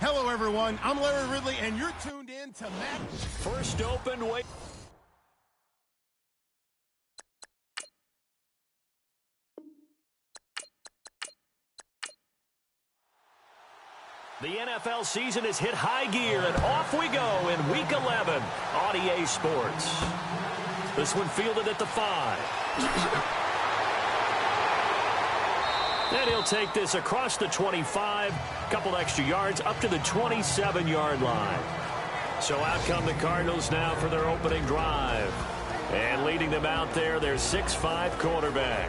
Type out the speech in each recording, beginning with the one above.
Hello, everyone. I'm Larry Ridley, and you're tuned in to Matt. First open, wait. The NFL season has hit high gear, and off we go in Week 11 on EA Sports. This one fielded at the 5. And he'll take this across the 25, couple extra yards, up to the 27-yard line. So out come the Cardinals now for their opening drive. And leading them out there, their 6'5" quarterback.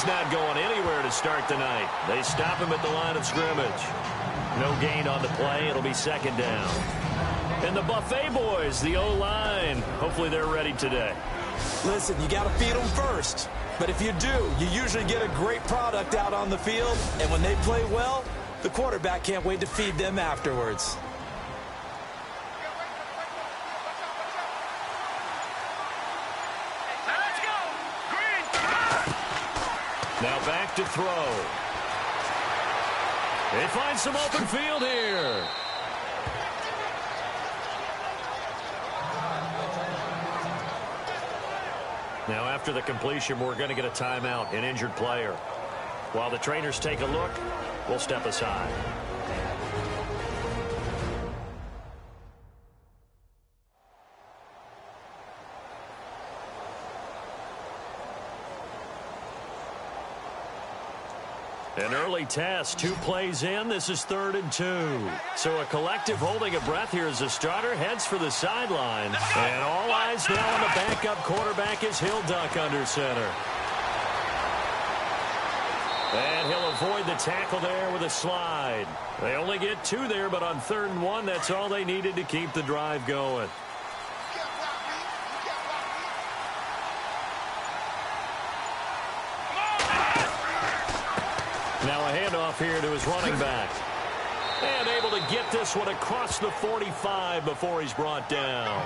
Not going anywhere to start the night. They stop him at the line of scrimmage. No gain on the play. It'll be second down. And the Buffet boys, the O-line, hopefully they're ready today. Listen, you got to feed them first. But if you do, you usually get a great product out on the field. And when they play well, the quarterback can't wait to feed them afterwards. Now back to throw. They find some open field here. Now after the completion, we're going to get a timeout, an injured player. While the trainers take a look, we'll step aside. An early test, 2 plays in. This is 3rd and 2. So a collective holding of breath here as the starter heads for the sideline. And all eyes now on the backup quarterback as he'll duck under center. And he'll avoid the tackle there with a slide. They only get 2 there, but on 3rd and 1, that's all they needed to keep the drive going. Now a handoff here to his running back. And able to get this one across the 45 before he's brought down.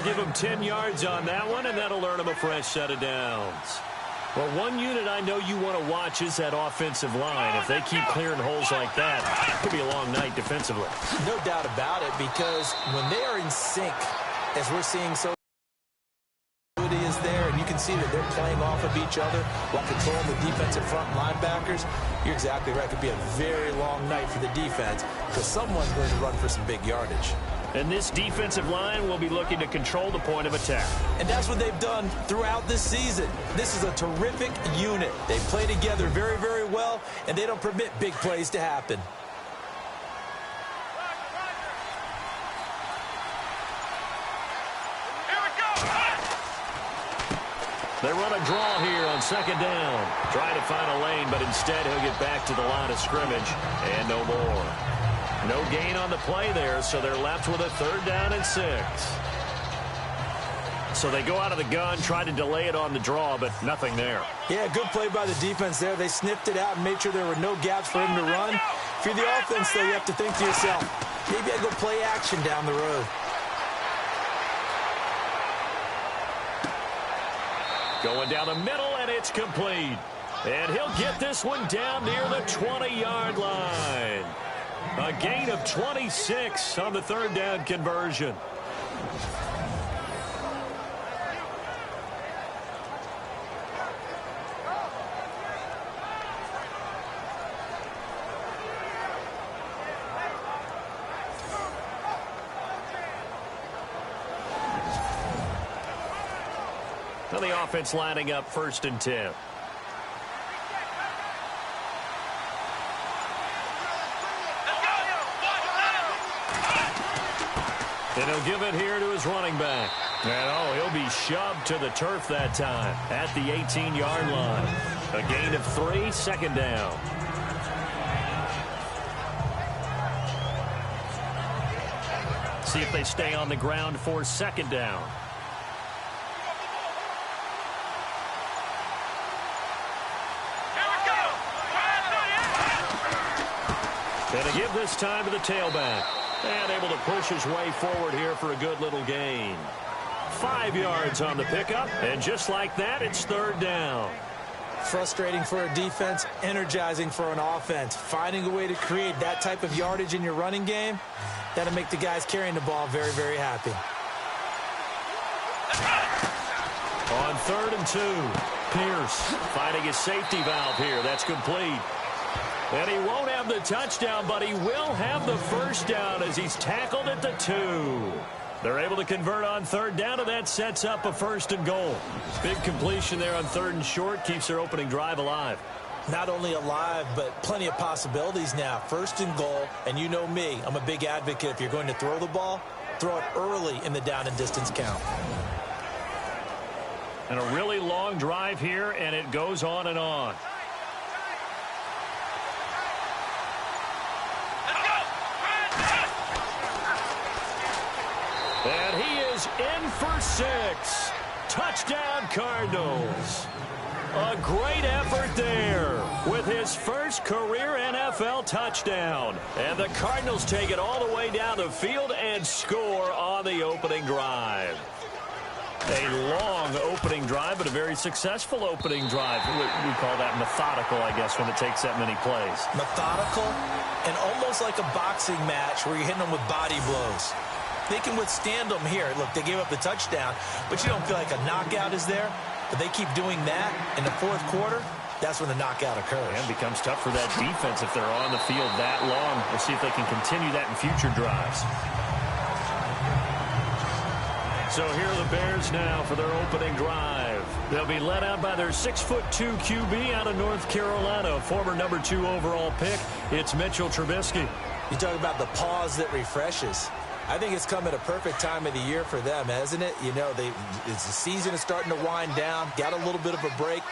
Give him 10 yards on that one, and that'll earn him a fresh set of downs. Well, one unit I know you want to watch is that offensive line. If they keep clearing holes like that, it could be a long night defensively. No doubt about it, because when they are in sync, as we're seeing so is there, and you can see that they're playing off of each other while controlling the defensive front linebackers. You're exactly right. It could be a very long night for the defense because someone's going to run for some big yardage. And this defensive line will be looking to control the point of attack. And that's what they've done throughout this season. This is a terrific unit. They play together very, very well, and they don't permit big plays to happen. They run a draw here on 2nd down. Trying to find a lane, but instead he'll get back to the line of scrimmage. And no more. No gain on the play there, so they're left with a 3rd down and 6. So they go out of the gun, try to delay it on the draw, but nothing there. Yeah, good play by the defense there. They sniffed it out and made sure there were no gaps for him to run. If you're the offense, though, you have to think to yourself, maybe I go play action down the road. Going down the middle, and it's complete. And he'll get this one down near the 20-yard line. A gain of 26 on the 3rd down conversion. Now the offense lining up 1st and 10. And he'll give it here to his running back. And, he'll be shoved to the turf that time at the 18-yard line. A gain of 3, 2nd down. See if they stay on the ground for 2nd down. And to give this time to the tailback. And able to push his way forward here for a good little gain. 5 yards on the pickup. And just like that, it's third down. Frustrating for a defense, energizing for an offense. Finding a way to create that type of yardage in your running game, that'll make the guys carrying the ball very, very happy. On 3rd and 2, Pierce finding his safety valve here. That's complete. And he won't have the touchdown, but he will have the first down as he's tackled at the 2. They're able to convert on 3rd down, and that sets up a 1st and goal. Big completion there on 3rd and short keeps their opening drive alive. Not only alive, but plenty of possibilities now. 1st and goal, and you know me, I'm a big advocate. If you're going to throw the ball, throw it early in the down and distance count. And a really long drive here, and it goes on and on. And he is in for 6. Touchdown, Cardinals. A great effort there with his first career NFL touchdown. And the Cardinals take it all the way down the field and score on the opening drive. A long opening drive, but a very successful opening drive. We call that methodical, I guess, when it takes that many plays. Methodical and almost like a boxing match where you're hitting them with body blows. They can withstand them here. Look, they gave up the touchdown, but you don't feel like a knockout is there. But they keep doing that in the 4th quarter. That's when the knockout occurs. And it becomes tough for that defense if they're on the field that long. We'll see if they can continue that in future drives. So here are the Bears now for their opening drive. They'll be led out by their 6'2" QB out of North Carolina, former number 2 overall pick. It's Mitchell Trubisky. You talk about the pause that refreshes. I think it's come at a perfect time of the year for them, hasn't it? You know, the season is starting to wind down, got a little bit of a break.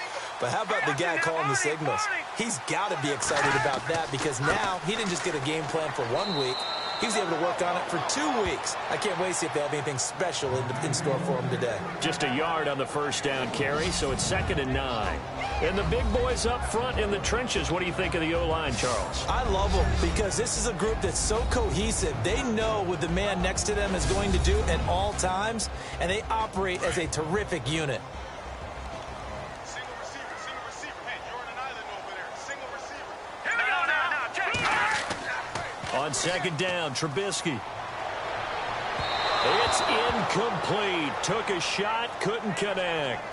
But how about the guy calling the signals? He's got to be excited about that because now he didn't just get a game plan for 1 week. He was able to work on it for 2 weeks. I can't wait to see if they have anything special in store for him today. Just a yard on the first down carry, so it's 2nd and 9. And the big boys up front in the trenches. What do you think of the O-line, Charles? I love them because this is a group that's so cohesive. They know what the man next to them is going to do at all times, and they operate as a terrific unit. Single receiver. Man, you're on an island over there. Single receiver. Here we go now. Check. On 2nd down, Trubisky. It's incomplete. Took a shot, couldn't connect.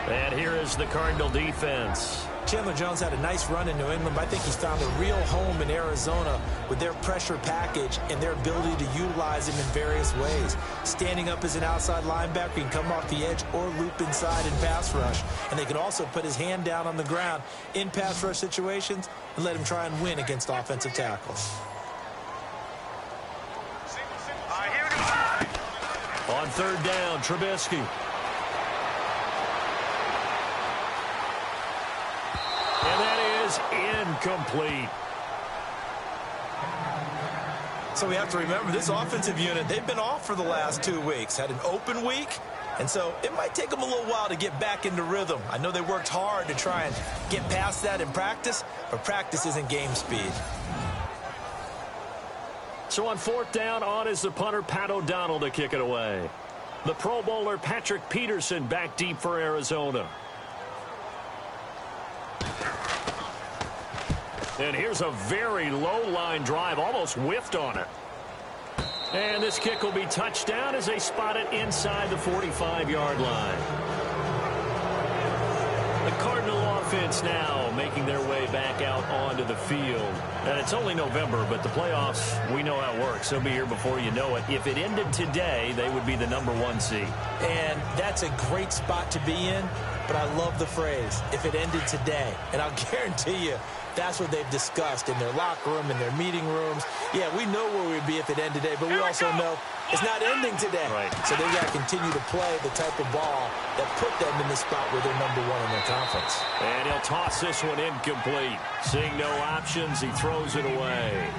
And here is the Cardinal defense. Chandler Jones had a nice run in New England, but I think he's found a real home in Arizona with their pressure package and their ability to utilize him in various ways. Standing up as an outside linebacker, he can come off the edge or loop inside in pass rush. And they can also put his hand down on the ground in pass rush situations and let him try and win against offensive tackles. On 3rd down, Trubisky. And that is incomplete. So we have to remember this offensive unit, they've been off for the last 2 weeks, had an open week, and so it might take them a little while to get back into rhythm. I know they worked hard to try and get past that in practice, but practice isn't game speed. So on 4th down, on is the punter, Pat O'Donnell, to kick it away. The Pro Bowler, Patrick Peterson, back deep for Arizona. And here's a very low line drive, almost whiffed on it. And this kick will be touchdown as they spot it inside the 45-yard line. The Cardinal offense now making their way back out onto the field. And it's only November, but the playoffs, we know how it works. They'll be here before you know it. If it ended today, they would be the number 1 seed. And that's a great spot to be in, but I love the phrase, if it ended today. And I'll guarantee you, that's what they've discussed in their locker room, in their meeting rooms. Yeah, we know where we'd be if it ended today, but we also know it's not ending today. Right. So they've got to continue to play the type of ball that put them in the spot where they're number 1 in their conference. And he'll toss this one incomplete. Seeing no options, he throws it away.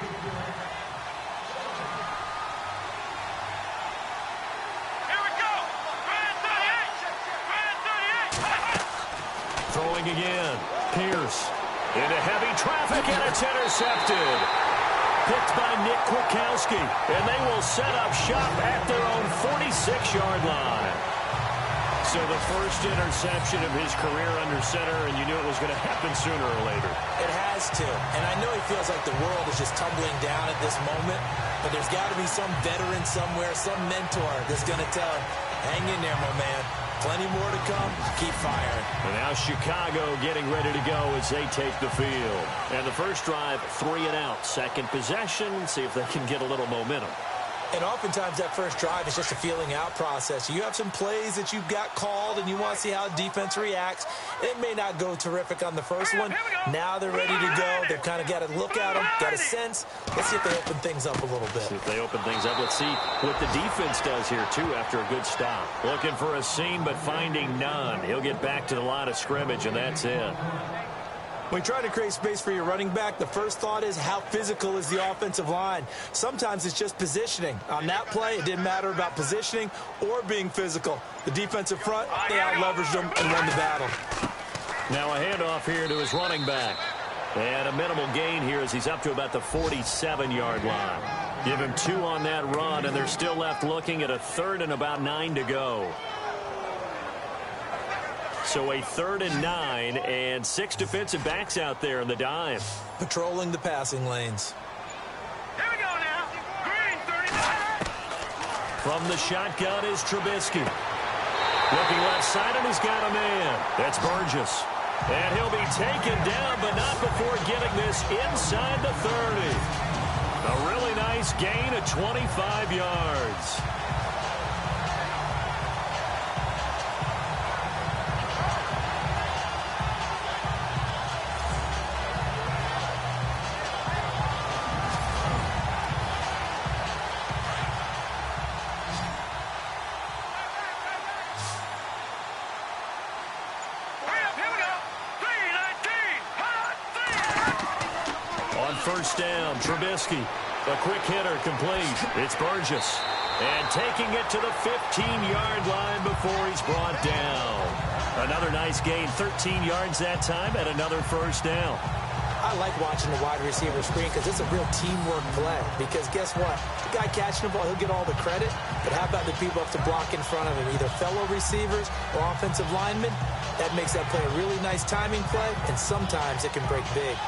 throwing again. Pierce into heavy traffic, and it's intercepted. Picked by Nick Kwiatkowski, and they will set up shop at their own 46-yard line. So the first interception of his career under center, and you knew it was going to happen sooner or later. It has to. And I know he feels like the world is just tumbling down at this moment, but there's got to be some veteran somewhere, some mentor that's going to tell him, hang in there, my man. Plenty more to come. Keep firing. And now Chicago getting ready to go as they take the field. And the first drive, 3 and out. Second possession, see if they can get a little momentum. And oftentimes that first drive is just a feeling out process. You have some plays that you've got called and you want to see how defense reacts. It may not go terrific on the first one. Now they're ready to go. They've kind of got to look at them, got a sense. Let's see if they open things up a little bit. See if they open things up. Let's see what the defense does here, too, after a good stop. Looking for a seam, but finding none. He'll get back to the line of scrimmage, and that's it. When you try to create space for your running back, the first thought is how physical is the offensive line. Sometimes it's just positioning. On that play, it didn't matter about positioning or being physical. The defensive front, they out-leveraged them and won the battle. Now a handoff here to his running back. And a minimal gain here as he's up to about the 47-yard line. Give him 2 on that run, and they're still left looking at a 3rd and about 9 to go. So a 3rd and 9 and 6 defensive backs out there in the dive. Patrolling the passing lanes. Here we go now. Green 39. From the shotgun is Trubisky. Looking left side, and he's got a man. That's Burgess. And he'll be taken down, but not before getting this inside the 30. A really nice gain of 25 yards. First down, Trubisky. A quick hitter complete. It's Burgess. And taking it to the 15-yard line before he's brought down. Another nice gain, 13 yards that time, and another first down. I like watching the wide receiver screen because it's a real teamwork play. Because guess what? The guy catching the ball, he'll get all the credit. But how about the people up to block in front of him, either fellow receivers or offensive linemen? That makes that play a really nice timing play, and sometimes it can break big.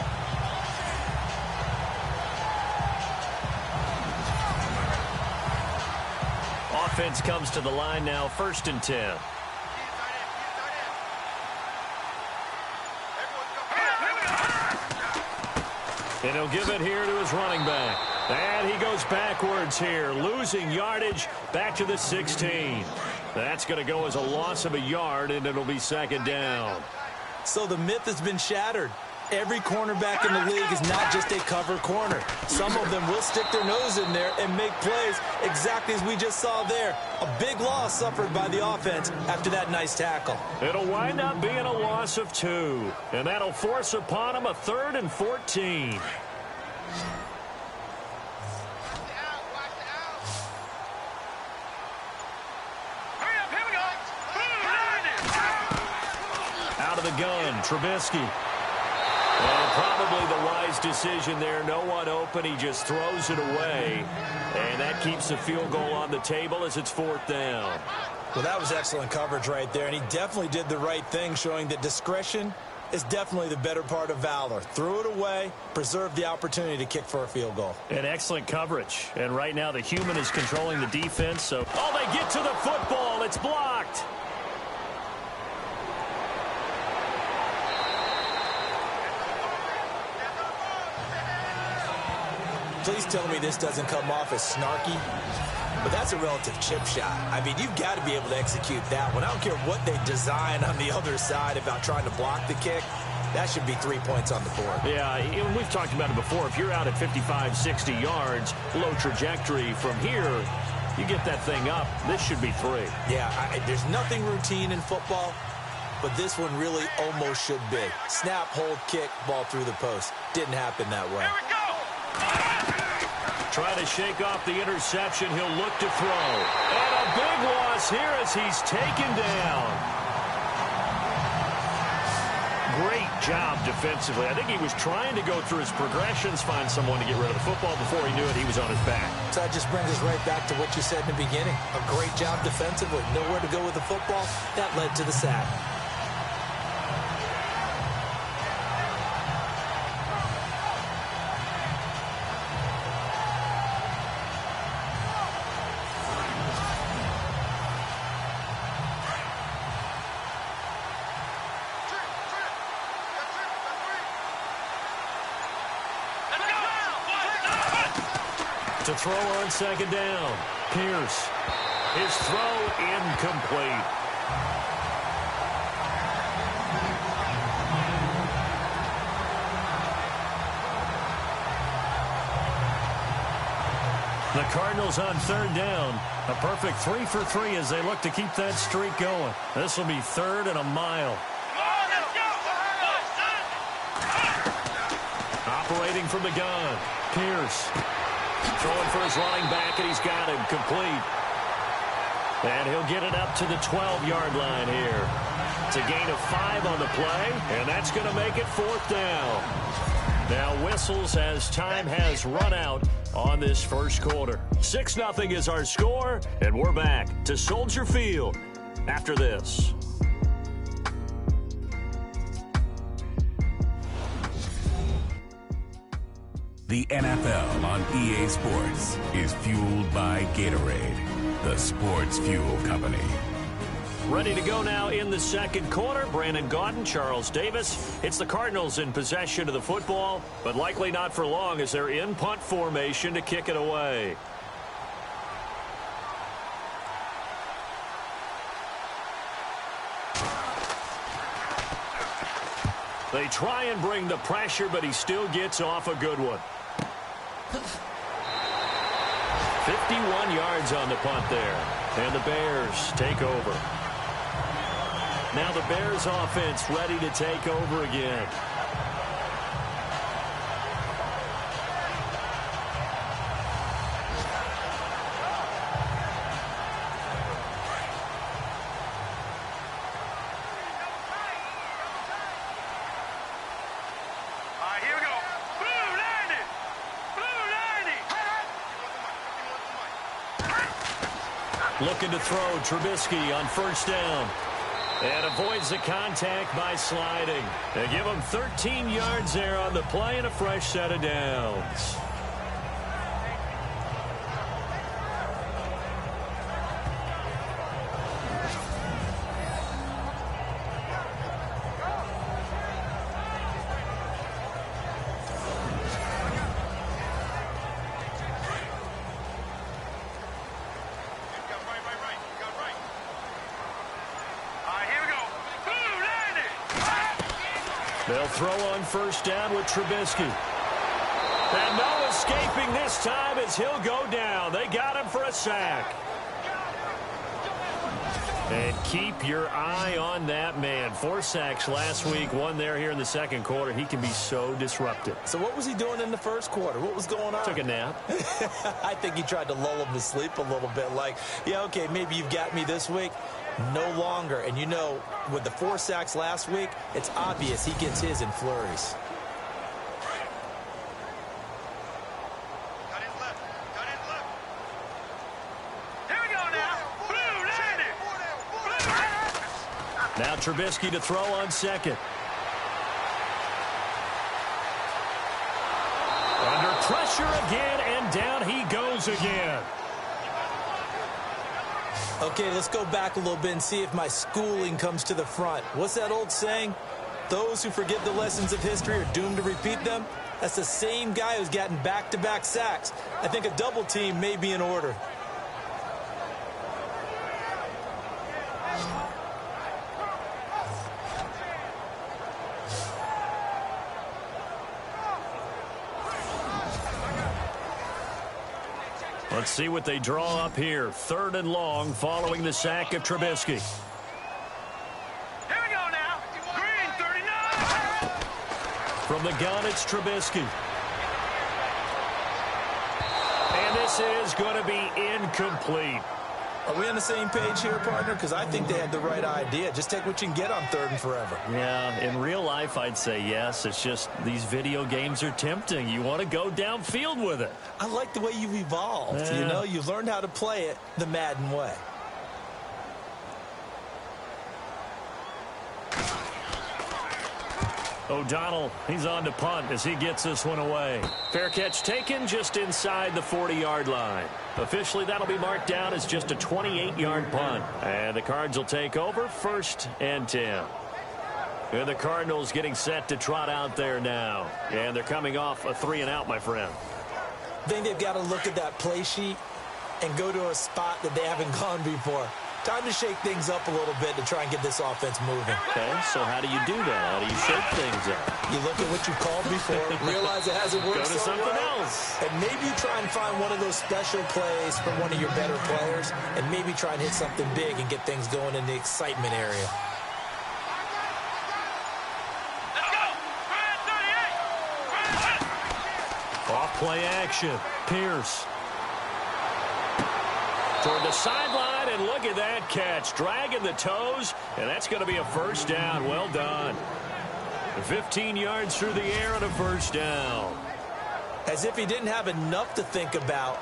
Offense comes to the line now, 1st and 10. And he'll give it here to his running back. And he goes backwards here, losing yardage back to the 16. That's going to go as a loss of a yard, and it'll be 2nd down. So the myth has been shattered. Every cornerback in the league is not just a cover corner. Some of them will stick their nose in there and make plays exactly as we just saw there. A big loss suffered by the offense after that nice tackle. It'll wind up being a loss of 2. And that'll force upon him a 3rd and 14. Out of the gun, Trubisky. And probably the wise decision there. No one open. He just throws it away. And that keeps the field goal on the table as it's 4th down. Well, that was excellent coverage right there. And he definitely did the right thing, showing that discretion is definitely the better part of valor. Threw it away, preserved the opportunity to kick for a field goal. And excellent coverage. And right now the human is controlling the defense. So, oh, they get to the football. It's blocked. Please tell me this doesn't come off as snarky, but that's a relative chip shot. I mean, you've got to be able to execute that one. I don't care what they design on the other side about trying to block the kick. That should be 3 points on the board. Yeah, we've talked about it before. If you're out at 55, 60 yards, low trajectory from here, you get that thing up, this should be 3. Yeah, there's nothing routine in football, but this one really almost should be. Snap, hold, kick, ball through the post. Didn't happen that way. Trying to shake off the interception. He'll look to throw. And a big loss here as he's taken down. great job defensively. I think he was trying to go through his progressions, find someone to get rid of the football. Before he knew it, he was on his back. So that just brings us right back to what you said in the beginning. A great job defensively. Nowhere to go with the football. That led to the sack. To throw on second down. Pierce. His throw incomplete. The Cardinals on third down. A perfect 3 for 3 as they look to keep that streak going. This will be 3rd and a mile. Operating from the gun. Pierce. Throwing for his running back, and he's got him complete. And he'll get it up to the 12-yard line here. It's a gain of 5 on the play, and that's going to make it 4th down. Now whistles as time has run out on this first quarter. 6-0 is our score, and we're back to Soldier Field after this. The NFL on EA Sports is fueled by Gatorade, the sports fuel company. Ready to go now in the second quarter. Brandon Gaudin, Charles Davis. It's the Cardinals in possession of the football, but likely not for long as they're in punt formation to kick it away. They try and bring the pressure, but he still gets off a good one. 51 yards on the punt there. And the Bears take over. Now the Bears offense ready to take over again. Looking to throw, Trubisky on first down. And avoids the contact by sliding. They give him 13 yards there on the play and a fresh set of downs. They'll throw on first down with Trubisky. And no escaping this time as he'll go down. They got him for a sack. And keep your eye on that man. 4 sacks last week, 1 there here in the second quarter. He can be so disruptive. So what was he doing in the first quarter? What was going on? Took a nap. I think he tried to lull him to sleep a little bit. Like, yeah, okay, maybe you've got me this week. No longer. And you know, with the 4 sacks last week, it's obvious he gets his in flurries. Here we go now. Blue, landed. Now Trubisky to throw on second. Under pressure again, and down he goes again. Okay, let's go back a little bit and see if my schooling comes to the front. What's that old saying? Those who forget the lessons of history are doomed to repeat them. That's the same guy who's gotten back-to-back sacks. I think a double team may be in order. Let's see what they draw up here. 3rd and long following the sack of Trubisky. Here we go now. Green, 39. From the gun, it's Trubisky. And this is going to be incomplete. Are we on the same page here, partner? Because I think they had the right idea. Just take what you can get on 3rd and forever. Yeah, in real life, I'd say yes. It's just these video games are tempting. You want to go downfield with it. I like the way you've evolved. Yeah. You know, you've learned how to play it the Madden way. O'Donnell, he's on to punt as he gets this one away. Fair catch taken just inside the 40-yard line. Officially, that'll be marked down as just a 28-yard punt. And the Cards will take over 1st and 10. And the Cardinals getting set to trot out there now. And they're coming off a 3-and-out, my friend. I think they've got to look at that play sheet and go to a spot that they haven't gone before. Time to shake things up a little bit to try and get this offense moving. Okay, so how do you do that? How do you shake things up? You look at what you've called before, realize it hasn't worked Go to so something well, else. and maybe you try and find one of those special plays from one of your better players, and maybe try and hit something big and get things going in the excitement area. Off play action. Pierce. Toward the sideline, and look at that catch. Dragging the toes, and that's going to be a 1st down. Well done. 15 yards through the air and a 1st down. As if he didn't have enough to think about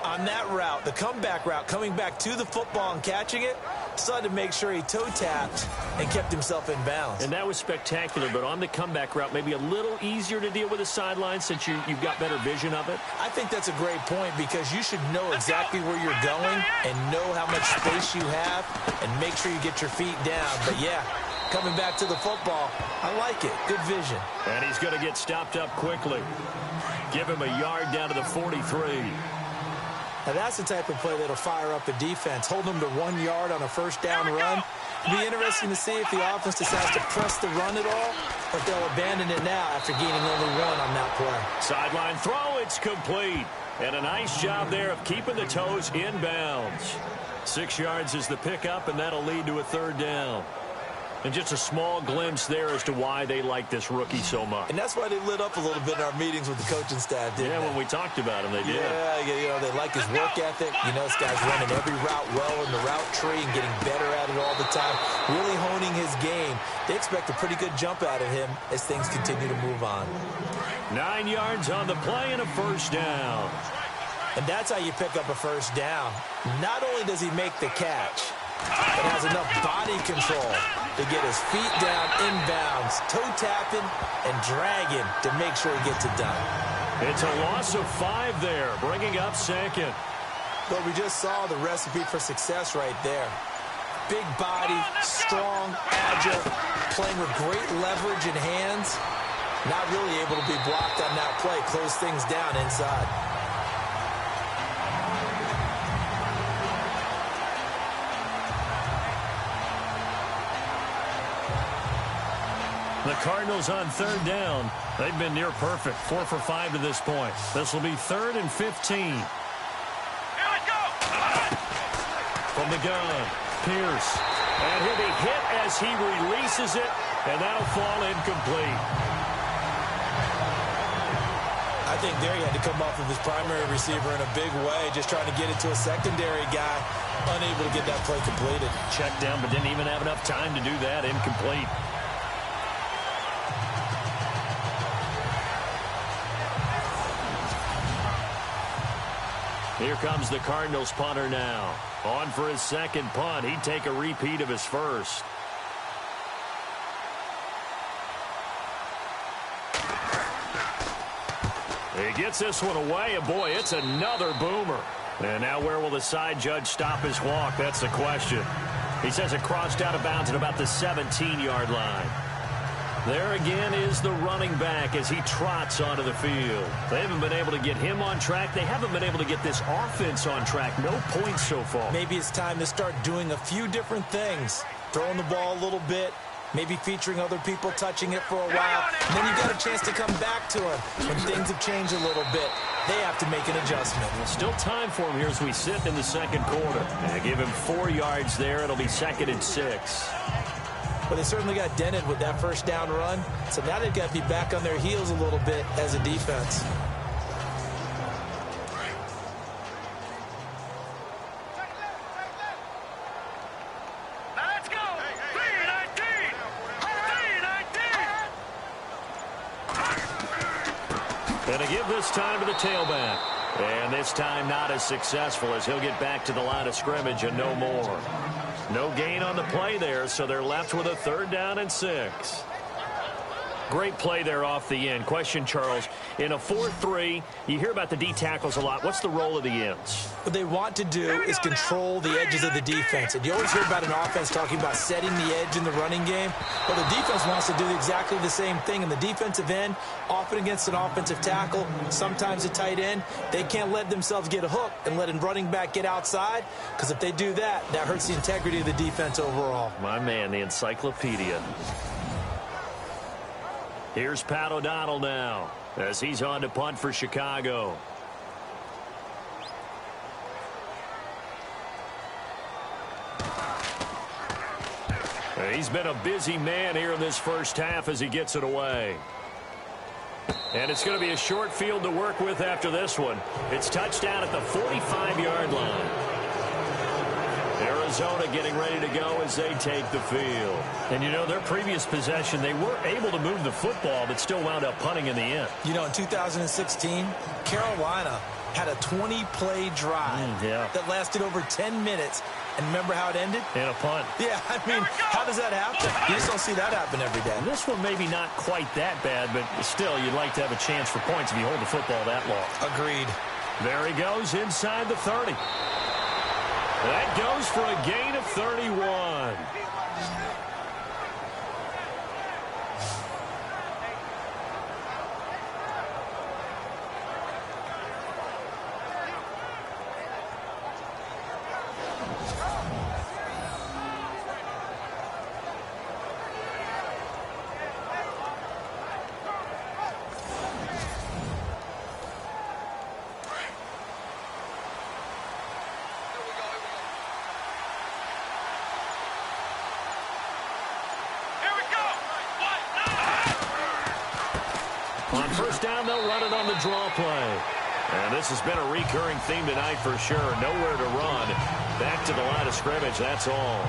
on that route, the comeback route, coming back to the football and catching it, decided to make sure he toe-tapped and kept himself in bounds. And that was spectacular, but on the comeback route, maybe a little easier to deal with the sideline since you've got better vision of it. I think that's a great point because you should know exactly where you're going and know how much space you have and make sure you get your feet down. But, yeah, coming back to the football, I like it. Good vision. And he's going to get stopped up quickly. Give him a yard down to the 43. Now, that's the type of play that'll fire up a defense. Hold them to 1 yard on a 1st down run. It'll be interesting to see if the offense decides to press the run at all or if they'll abandon it now after gaining only 1 on that play. Sideline throw, it's complete. And a nice job there of keeping the toes in bounds. 6 yards is the pickup, and that'll lead to a 3rd down. And just a small glimpse there as to why they like this rookie so much. And that's why they lit up a little bit in our meetings with the coaching staff, didn't they? Yeah, when we talked about him, they did. Yeah, you know, they like his work ethic. You know, this guy's running every route well in the route tree and getting better at it all the time, really honing his game. They expect a pretty good jump out of him as things continue to move on. 9 yards on the play and a 1st down. And that's how you pick up a 1st down. Not only does he make the catch, but has enough body control to get his feet down inbounds, toe-tapping and dragging to make sure he gets it done. It's a loss of 5 there, bringing up 2nd. But we just saw the recipe for success right there. Big body, strong, agile, playing with great leverage in hands. Not really able to be blocked on that play, close things down inside. The Cardinals on 3rd down. They've been near perfect. 4 for 5 to this point. This will be 3rd and 15. Here we go! From the gun, Pierce. And he'll be hit as he releases it, and that'll fall incomplete. I think there he had to come off of his primary receiver in a big way, just trying to get it to a secondary guy, unable to get that play completed. Checked down, but didn't even have enough time to do that. Incomplete. Here comes the Cardinals punter now. On for his 2nd punt. He'd take a repeat of his 1st. He gets this one away, and boy, it's another boomer. And now where will the side judge stop his walk? That's the question. He says it crossed out of bounds at about the 17-yard line. There again is the running back as he trots onto the field. They haven't been able to get him on track. They haven't been able to get this offense on track. No points so far. Maybe it's time to start doing a few different things. Throwing the ball a little bit, maybe featuring other people touching it for a while. And then you've got a chance to come back to him when things have changed a little bit. They have to make an adjustment. Well, still time for him here as we sit in the 2nd quarter. And give him 4 yards there. It'll be 2nd and 6. But they certainly got dented with that 1st down run. So now they've got to be back on their heels a little bit as a defense. Going to give this time to the tailback. And this time not as successful as he'll get back to the line of scrimmage and no more. No gain on the play there, so they're left with a 3rd down and 6. Great play there off the end. Question, Charles, in a 4-3, you hear about the D tackles a lot. What's the role of the ends? What they want to do is control the edges of the defense. And you always hear about an offense talking about setting the edge in the running game. Well, the defense wants to do exactly the same thing. In the defensive end, often against an offensive tackle, sometimes a tight end, they can't let themselves get a hook and let a running back get outside, because if they do that, that hurts the integrity of the defense overall. My man, the encyclopedia. Here's Pat O'Donnell now as he's on to punt for Chicago. He's been a busy man here in this first half as he gets it away. And it's going to be a short field to work with after this one. It's touchdown at the 45-yard line. Arizona getting ready to go as they take the field. And, you know, their previous possession, they were able to move the football but still wound up punting in the end. You know, in 2016, Carolina had a 20-play drive that lasted over 10 minutes. And remember how it ended? In a punt. Yeah, I mean, how does that happen? You just don't see that happen every day. This one maybe not quite that bad, but still, you'd like to have a chance for points if you hold the football that long. Agreed. There he goes inside the 30. That goes for a gain of 31. On first down, they'll run it on the draw play. And this has been a recurring theme tonight for sure. Nowhere to run. Back to the line of scrimmage, that's all.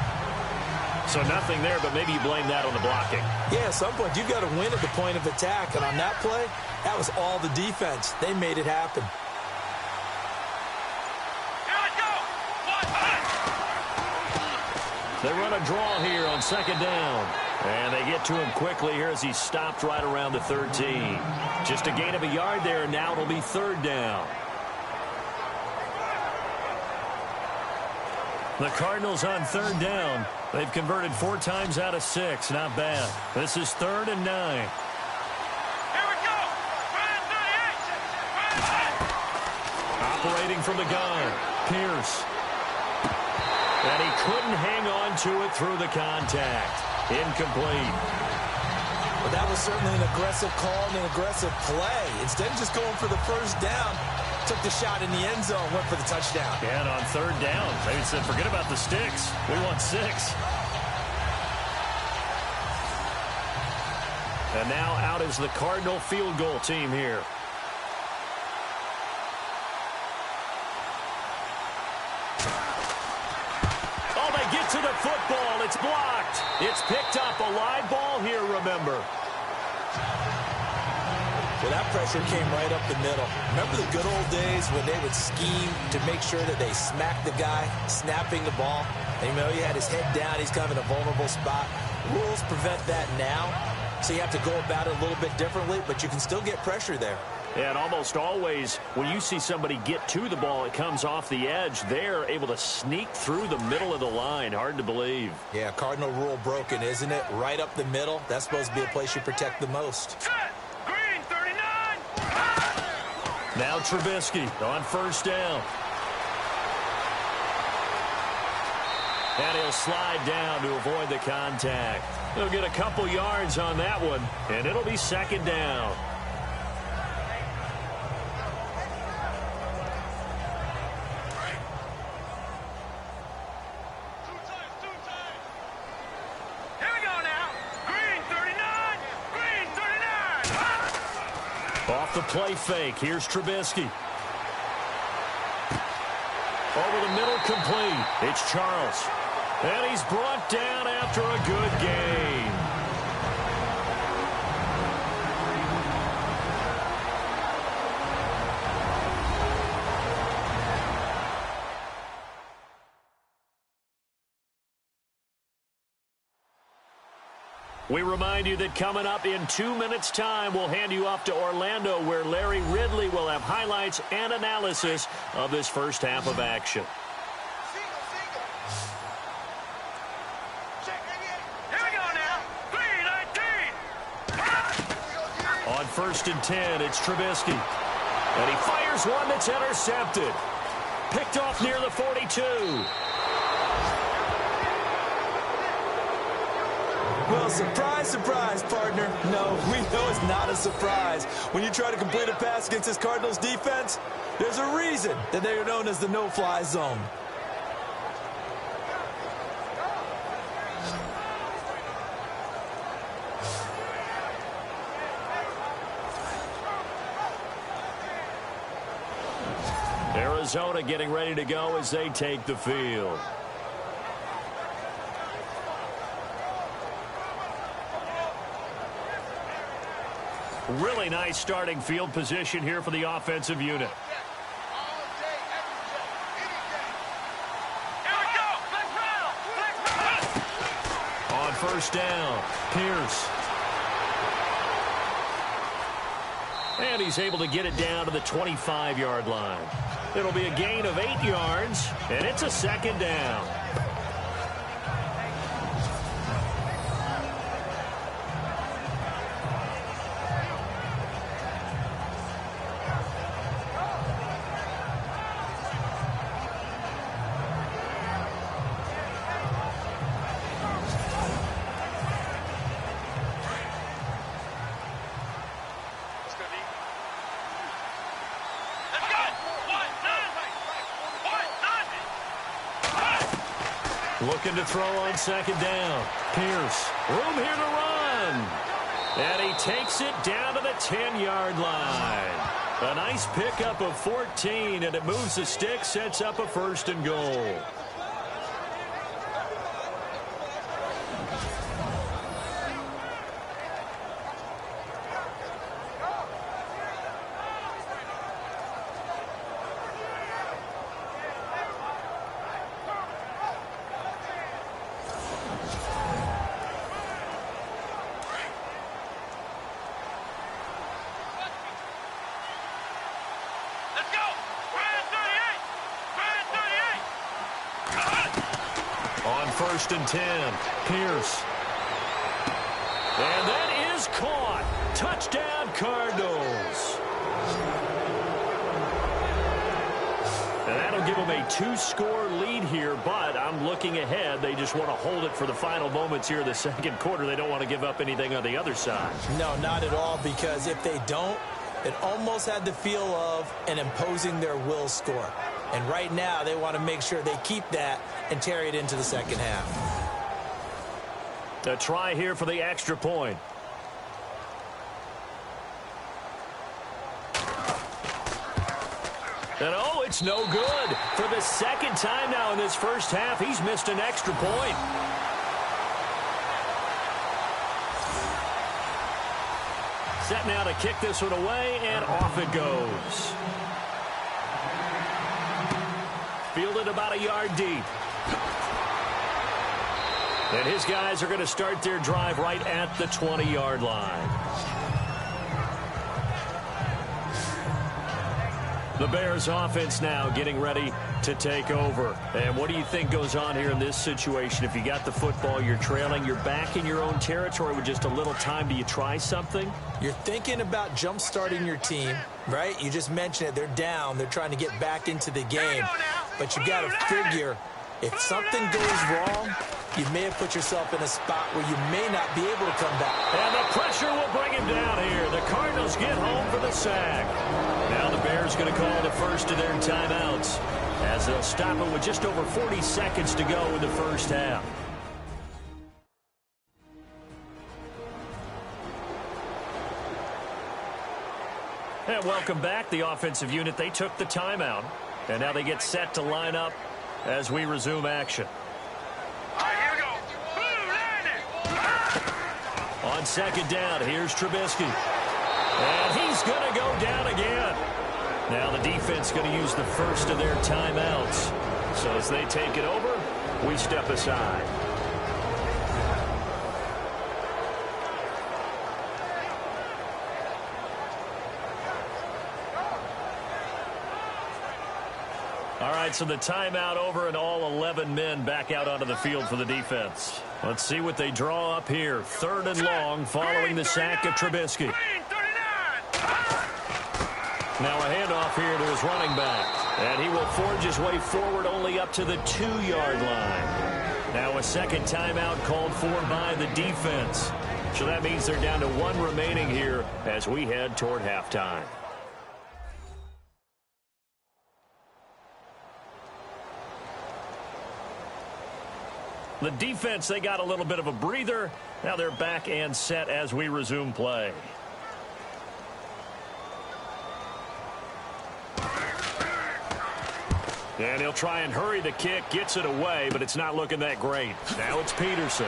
So nothing there, but maybe you blame that on the blocking. Yeah, at some point, you've got to win at the point of attack. And on that play, that was all the defense. They made it happen. They run a draw here on second down. And they get to him quickly here as he stopped right around the 13. Just a gain of a yard there, and now it'll be 3rd down. The Cardinals on 3rd down. They've converted 4 times out of 6. Not bad. This is 3rd and 9. Here we go. Operating from the gun. Pierce. And he couldn't hang on to it through the contact. Incomplete. But that was certainly an aggressive call and an aggressive play. Instead of just going for the first down, took the shot in the end zone, went for the touchdown. And on 3rd down, they said, forget about the sticks. We want 6. And now out is the Cardinal field goal team here. Oh, they get to the football. It's blocked. It's picked up. A live ball here, remember. Well, that pressure came right up the middle. Remember the good old days when they would scheme to make sure that they smacked the guy snapping the ball? And, you know, he had his head down. He's kind of in a vulnerable spot. Rules prevent that now, so you have to go about it a little bit differently, but you can still get pressure there. And almost always, when you see somebody get to the ball, it comes off the edge. They're able to sneak through the middle of the line. Hard to believe. Yeah, Cardinal rule broken, isn't it? Right up the middle. That's supposed to be a place you protect the most. Green 39. Now Trubisky on first down. And he'll slide down to avoid the contact. He'll get a couple yards on that one, and it'll be 2nd down. Off the play fake. Here's Trubisky. Over the middle, complete. It's Charles. And he's brought down after a good gain. We remind you that coming up in 2 minutes' time, we'll hand you off to Orlando, where Larry Ridley will have highlights and analysis of this first half of action. Here we go now. 3-19. On 1st and 10, it's Trubisky. And he fires one that's intercepted. Picked off near the 42. Well, surprise, surprise, partner. No, we know it's not a surprise. When you try to complete a pass against this Cardinals defense, there's a reason that they are known as the no-fly zone. Arizona getting ready to go as they take the field. Really nice starting field position here for the offensive unit. On 1st down, Pierce. And he's able to get it down to the 25-yard line. It'll be a gain of 8 yards, and it's a 2nd down. Looking to throw on 2nd down. Pierce, room here to run. And he takes it down to the 10-yard line. A nice pickup of 14, and it moves the stick, sets up a 1st and goal. On 1st and 10, Pierce. And that is caught. Touchdown, Cardinals. And that'll give them a 2-score lead here, but I'm looking ahead. They just want to hold it for the final moments here in the 2nd quarter. They don't want to give up anything on the other side. No, not at all, because if they don't, it almost had the feel of an imposing their will score. And right now, they want to make sure they keep that and carry it into the 2nd half. A try here for the extra point. And oh, it's no good. For the 2nd time now in this first half, he's missed an extra point. Set now to kick this one away, and off it goes. Fielded about a yard deep. And his guys are going to start their drive right at the 20-yard line. The Bears offense now getting ready to take over. And what do you think goes on here in this situation? If you got the football, you're trailing, you're back in your own territory with just a little time. Do you try something? You're thinking about jump-starting your team, right? You just mentioned it. They're down. They're trying to get back into the game. But you got to figure, if something goes wrong, you may have put yourself in a spot where you may not be able to come back. And the pressure will bring him down here. The Cardinals get home for the sack. Now the Bears going to call the first of their timeouts, as they'll stop it with just over 40 seconds to go in the first half. And welcome back. The offensive unit, they took the timeout. And now they get set to line up as we resume action. All right, here we go. On 2nd down, here's Trubisky. And he's going to go down again. Now the defense going to use the first of their timeouts. So as they take it over, we step aside. All right, so the timeout over and all 11 men back out onto the field for the defense. Let's see what they draw up here. 3rd and long following the sack of Trubisky. Now a handoff here to his running back. And he will forge his way forward only up to the 2-yard line. Now a second timeout called for by the defense. So that means they're down to 1 remaining here as we head toward halftime. The defense, they got a little bit of a breather. Now they're back and set as we resume play. And he'll try and hurry the kick, gets it away, but it's not looking that great. Now it's Peterson.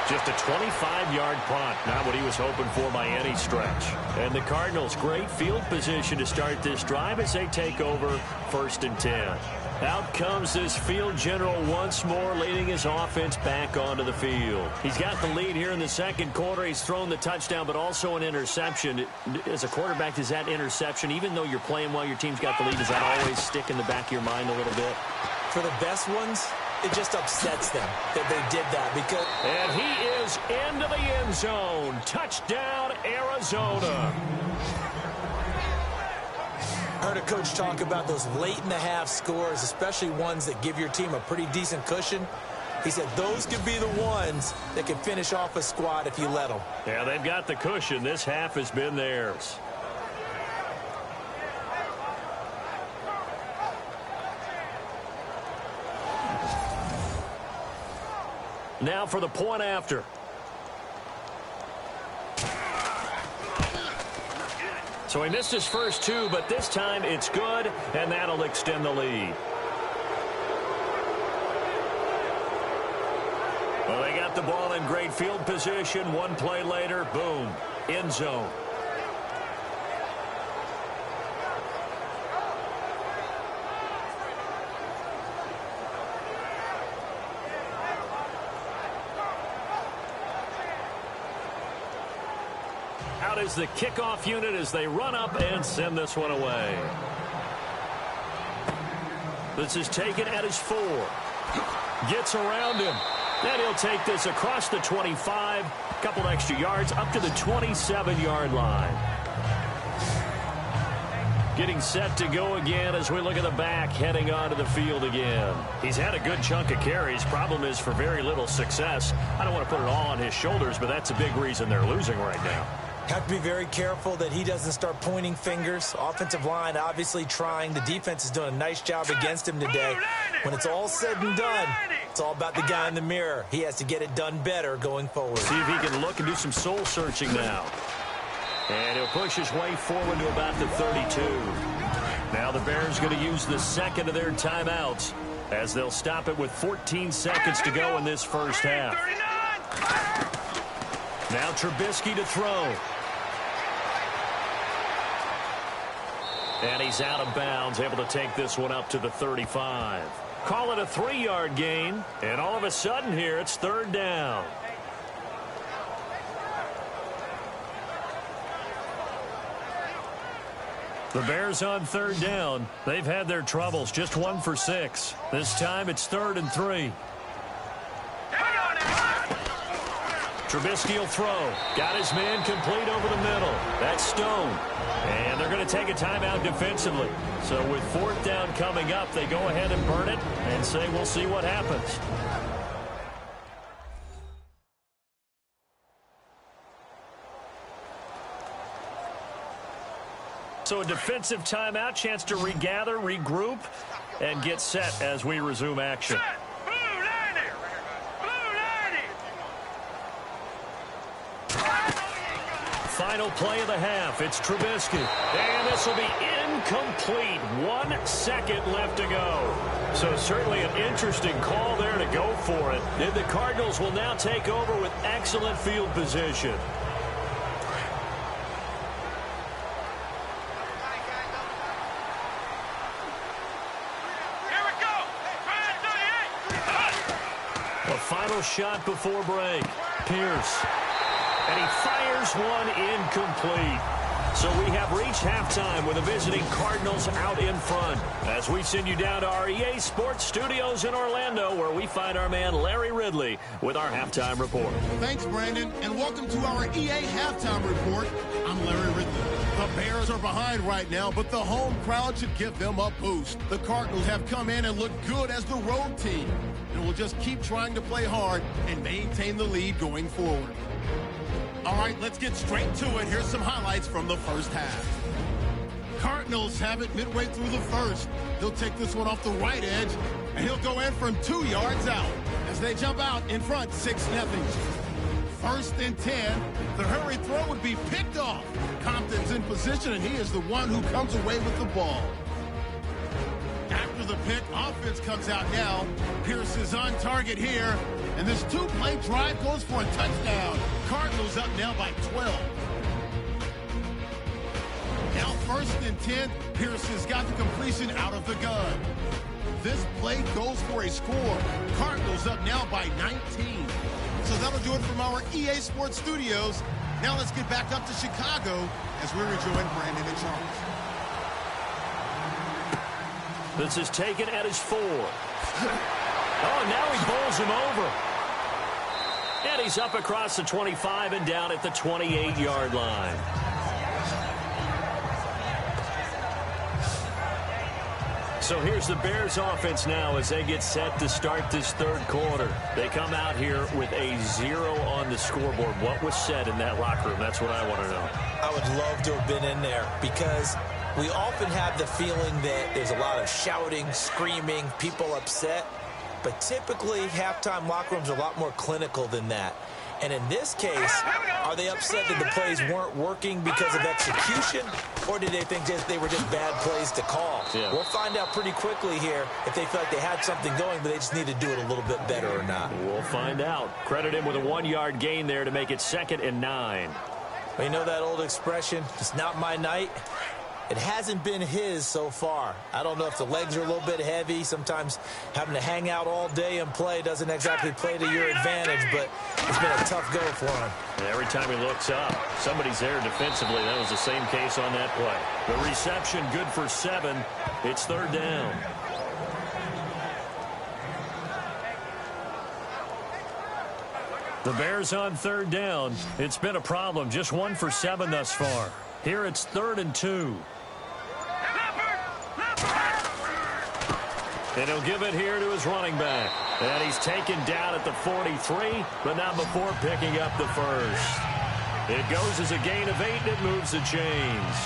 Just a 25-yard punt, not what he was hoping for by any stretch. And the Cardinals, great field position to start this drive as they take over 1st and 10. Out comes this field general once more, leading his offense back onto the field. He's got the lead here in the second quarter. He's thrown the touchdown, but also an interception. As a quarterback, does that interception, even though you're playing while your team's got the lead, does that always stick in the back of your mind a little bit? For the best ones, it just upsets them that they did that because... And he is into the end zone. Touchdown, Arizona. Heard a coach talk about those late-in-the-half scores, especially ones that give your team a pretty decent cushion. He said those could be the ones that can finish off a squad if you let them. Yeah, they've got the cushion. This half has been theirs. Now for the point after. So he missed his first 2, but this time it's good, and that'll extend the lead. Well, they got the ball in great field position. 1 play later, boom, end zone. Out is the kickoff unit as they run up and send this one away. This is taken at his 4. Gets around him. And he'll take this across the 25. A couple extra yards up to the 27-yard line. Getting set to go again as we look at the back heading onto the field again. He's had a good chunk of carries. Problem is for very little success. I don't want to put it all on his shoulders, but that's a big reason they're losing right now. Have to be very careful that he doesn't start pointing fingers. Offensive line obviously trying. The defense is doing a nice job against him today. When it's all said and done, it's all about the guy in the mirror. He has to get it done better going forward. See if he can look and do some soul searching now. And he'll push his way forward to about the 32. Now the Bears going to use the second of their timeouts as they'll stop it with 14 seconds to go in this first half. Now Trubisky to throw. And he's out of bounds, able to take this one up to the 35. Call it a 3-yard gain, and all of a sudden here it's 3rd down. The Bears on 3rd down. They've had their troubles, just 1 for 6. This time it's 3rd and 3. Trubisky will throw. Got his man complete over the middle. That's Stone. And they're going to take a timeout defensively. So with 4th down coming up, they go ahead and burn it and say we'll see what happens. So a defensive timeout, chance to regather, regroup, and get set as we resume action. Final play of the half. It's Trubisky. And this will be incomplete. 1 second left to go. So certainly an interesting call there to go for it. And the Cardinals will now take over with excellent field position. Here we go. A final shot before break. Pierce. And he fires one incomplete. So we have reached halftime with the visiting Cardinals out in front. As we send you down to our EA Sports Studios in Orlando, where we find our man Larry Ridley with our halftime report. Thanks, Brandon, and welcome to our EA Halftime Report. I'm Larry Ridley. The Bears are behind right now, but the home crowd should give them a boost. The Cardinals have come in and looked good as the road team, and will just keep trying to play hard and maintain the lead going forward. All right, let's get straight to it. Here's some highlights from the first half. Cardinals have it midway through the first. He'll take this one off the right edge, and he'll go in from 2 yards out as they jump out in front 6-0. First and 10. The hurry throw would be picked off. Compton's in position, and he is the one who comes away with the ball. After the pick, offense comes out now. Pierce is on target here, and this two-play drive goes for a touchdown. Cardinals up now by 12. Now first and 10. Pierce has got the completion out of the gun. This play goes for a score. Cardinals up now by 19. So that'll do it from our EA Sports Studios. Now let's get back up to Chicago as we rejoin Brandon and Charles. This is taken at his 4. Oh, and now he bowls him over. And he's up across the 25 and down at the 28-yard line. So here's the Bears offense now as they get set to start this third quarter. They come out here with a 0 on the scoreboard. What was said in that locker room? That's what I want to know. I would love to have been in there because we often have the feeling that there's a lot of shouting, screaming, people upset. But typically, halftime locker rooms are a lot more clinical than that. And in this case, are they upset that the plays weren't working because of execution? Or did they think they were just bad plays to call? Yeah. We'll find out pretty quickly here if they feel like they had something going, but they just need to do it a little bit better or not. We'll find out. Credit him with a 1-yard gain there to make it 2nd and 9. Well, you know that old expression, it's not my night? It hasn't been his so far. I don't know if the legs are a little bit heavy. Sometimes having to hang out all day and play doesn't exactly play to your advantage, but it's been a tough go for him. And every time he looks up, somebody's there defensively. That was the same case on that play. The reception good for 7. It's 3rd down. The Bears on 3rd down. It's been a problem. Just 1 for 7 thus far. Here it's 3rd and 2. And he'll give it here to his running back. And he's taken down at the 43, but not before picking up the first. It goes as a gain of 8, and it moves the chains.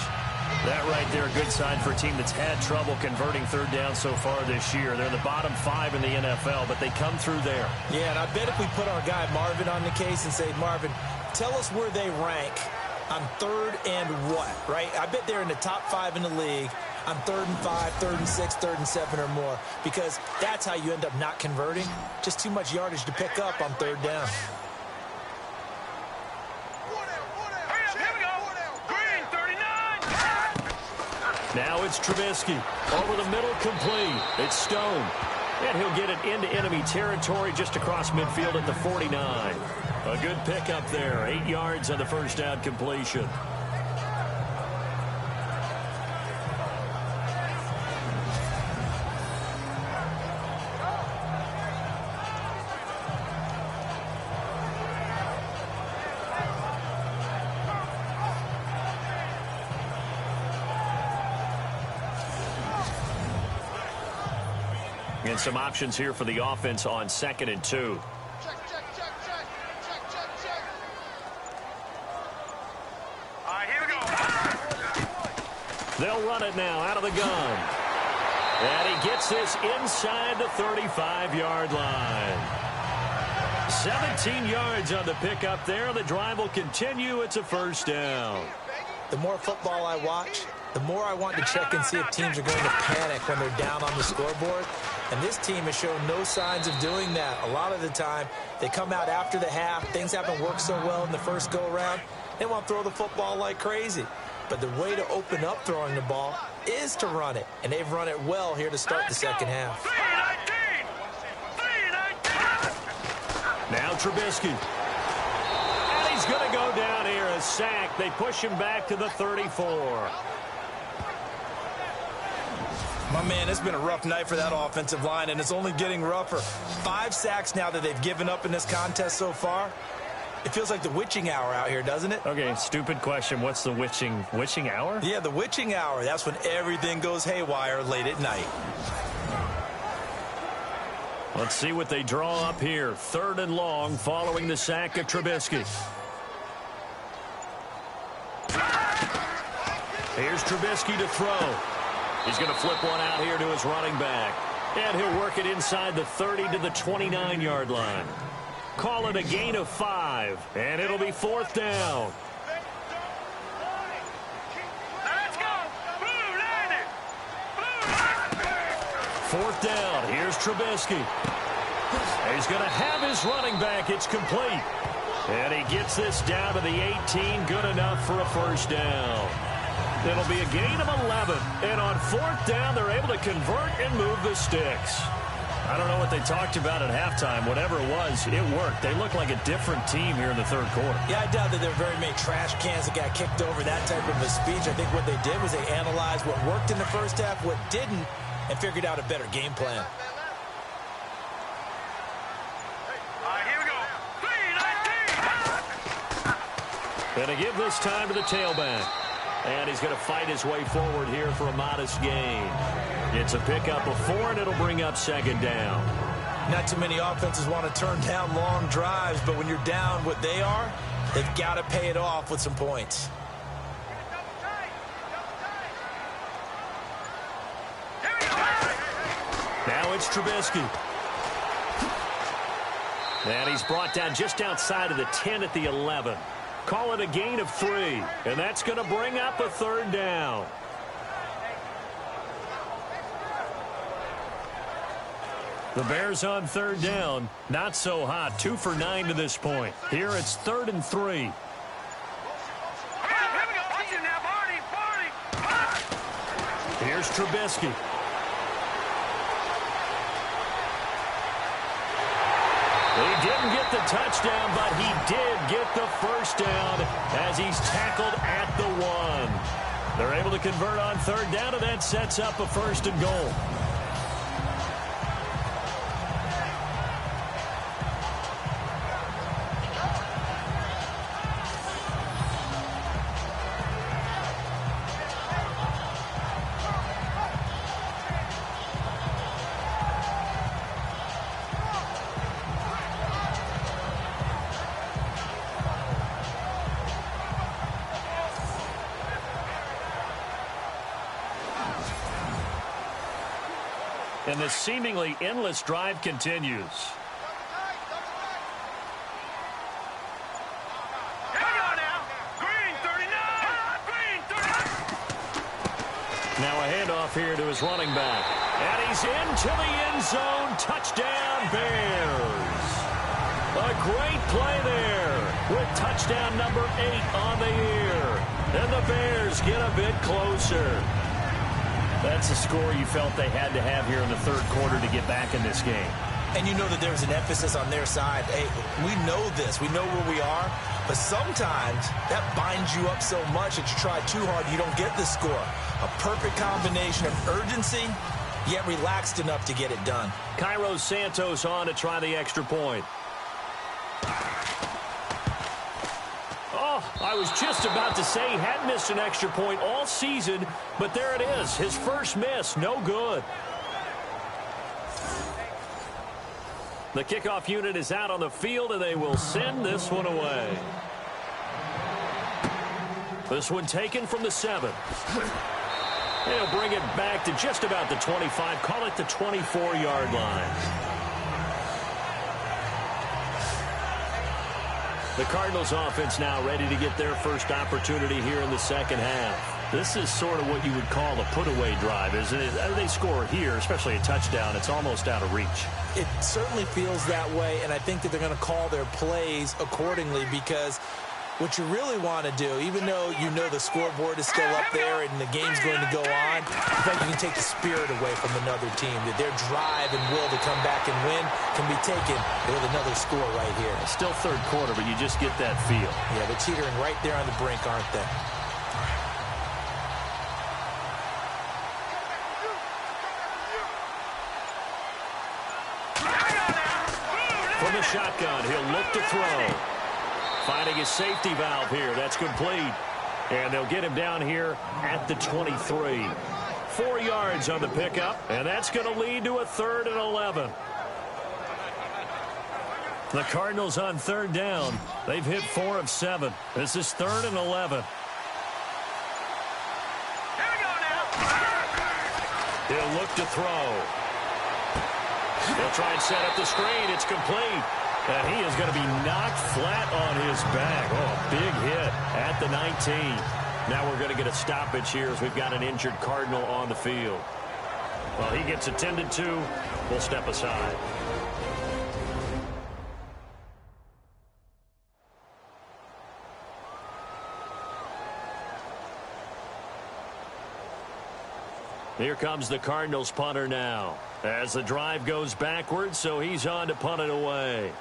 That right there, a good sign for a team that's had trouble converting 3rd down so far this year. They're in the bottom 5 in the NFL, but they come through there. Yeah, and I bet if we put our guy Marvin on the case and say, Marvin, tell us where they rank on 3rd and what, right? I bet they're in the top 5 in the league on 3rd and 5, 3rd and 6, 3rd and 7 or more, because that's how you end up not converting. Just too much yardage to pick up on 3rd down. Now it's Trubisky. Over the middle, complete. It's Stone. And he'll get it into enemy territory just across midfield at the 49. A good pickup there. 8 yards on the first down completion. And some options here for the offense on 2nd and 2. They'll run it now out of the gun. And he gets this inside the 35-yard line. 17 yards on the pickup there. The drive will continue. It's a first down. The more football I watch, the more I want to check and see if teams are going to panic when they're down on the scoreboard. And this team has shown no signs of doing that. A lot of the time, they come out after the half. Things haven't worked so well in the first go-around. They want to throw the football like crazy. But the way to open up throwing the ball is to run it. And they've run it well here to start the second half. Now Trubisky. And he's going to go down here a sack. They push him back to the 34. My man, it's been a rough night for that offensive line, and it's only getting rougher. 5 sacks now that they've given up in this contest so far. It feels like the witching hour out here, doesn't it? Okay, stupid question. What's the witching hour? Yeah, the witching hour. That's when everything goes haywire late at night. Let's see what they draw up here. 3rd and long following the sack of Trubisky. Here's Trubisky to throw. He's going to flip one out here to his running back. And he'll work it inside the 30 to the 29-yard line. Call it a gain of 5, and it'll be 4th down. Let's go. Blue, land it. Blue. 4th down. Here's Trubisky. He's going to have his running back. It's complete. And he gets this down to the 18. Good enough for a 1st down. It'll be a gain of 11. And on 4th down, they're able to convert and move the sticks. I don't know what they talked about at halftime. Whatever it was, it worked. They look like a different team here in the 3rd quarter. Yeah, I doubt that there were very many trash cans that got kicked over, that type of a speech. I think what they did was they analyzed what worked in the first half, what didn't, and figured out a better game plan. All right, here we go. 3-19. And to give this time to the tailback. And he's going to fight his way forward here for a modest gain. It's a pickup of 4, and it'll bring up 2nd down. Not too many offenses want to turn down long drives, but when you're down what they are, they've got to pay it off with some points. Now it's Trubisky. And he's brought down just outside of the 10 at the 11. Call it a gain of 3, and that's going to bring up a 3rd down. The Bears on 3rd down. Not so hot. 2 for 9 to this point. Here it's 3rd and 3. Here we go. Watch it now, Barney. Here's Trubisky. He didn't get the touchdown, but he did get the 1st down as he's tackled at the 1. They're able to convert on 3rd down, and that sets up a 1st and goal. And the seemingly endless drive continues. Here we go now. Green 39. Green 39. Now a handoff here to his running back. And he's into the end zone. Touchdown, Bears. A great play there with touchdown number 8 on the year. And the Bears get a bit closer. That's a score you felt they had to have here in the 3rd quarter to get back in this game. And you know that there's an emphasis on their side. Hey, we know this. We know where we are. But sometimes that binds you up so much that you try too hard, you don't get the score. A perfect combination of urgency, yet relaxed enough to get it done. Cairo Santos on to try the extra point. Oh, I was just about to say he hadn't missed an extra point all season, but there it is. His first miss, no good. The kickoff unit is out on the field, and they will send this one away. This one taken from the 7. They'll bring it back to just about the 25. Call it the 24-yard line. The Cardinals offense now ready to get their first opportunity here in the 2nd half. This is sort of what you would call a put-away drive, isn't it? They score here, especially a touchdown. It's almost out of reach. It certainly feels that way, and I think that they're going to call their plays accordingly because what you really want to do, even though you know the scoreboard is still up there and the game's going to go on, I think you can take the spirit away from another team, that their drive and will to come back and win can be taken with another score right here. It's still third quarter, but you just get that feel. Yeah, they're teetering right there on the brink, aren't they? From the shotgun, he'll look to throw. Finding his safety valve here. That's complete. And they'll get him down here at the 23. 4 yards on the pickup, and that's going to lead to a 3rd and 11. The Cardinals on 3rd down. They've hit 4 of 7. This is 3rd and 11. He'll look to throw. He'll try and set up the screen. It's complete. And he is going to be knocked flat on his back. Oh, big hit at the 19. Now we're going to get a stoppage here as we've got an injured Cardinal on the field. Well, he gets attended to. We'll step aside. Here comes the Cardinals punter now as the drive goes backwards, so he's on to punt it away.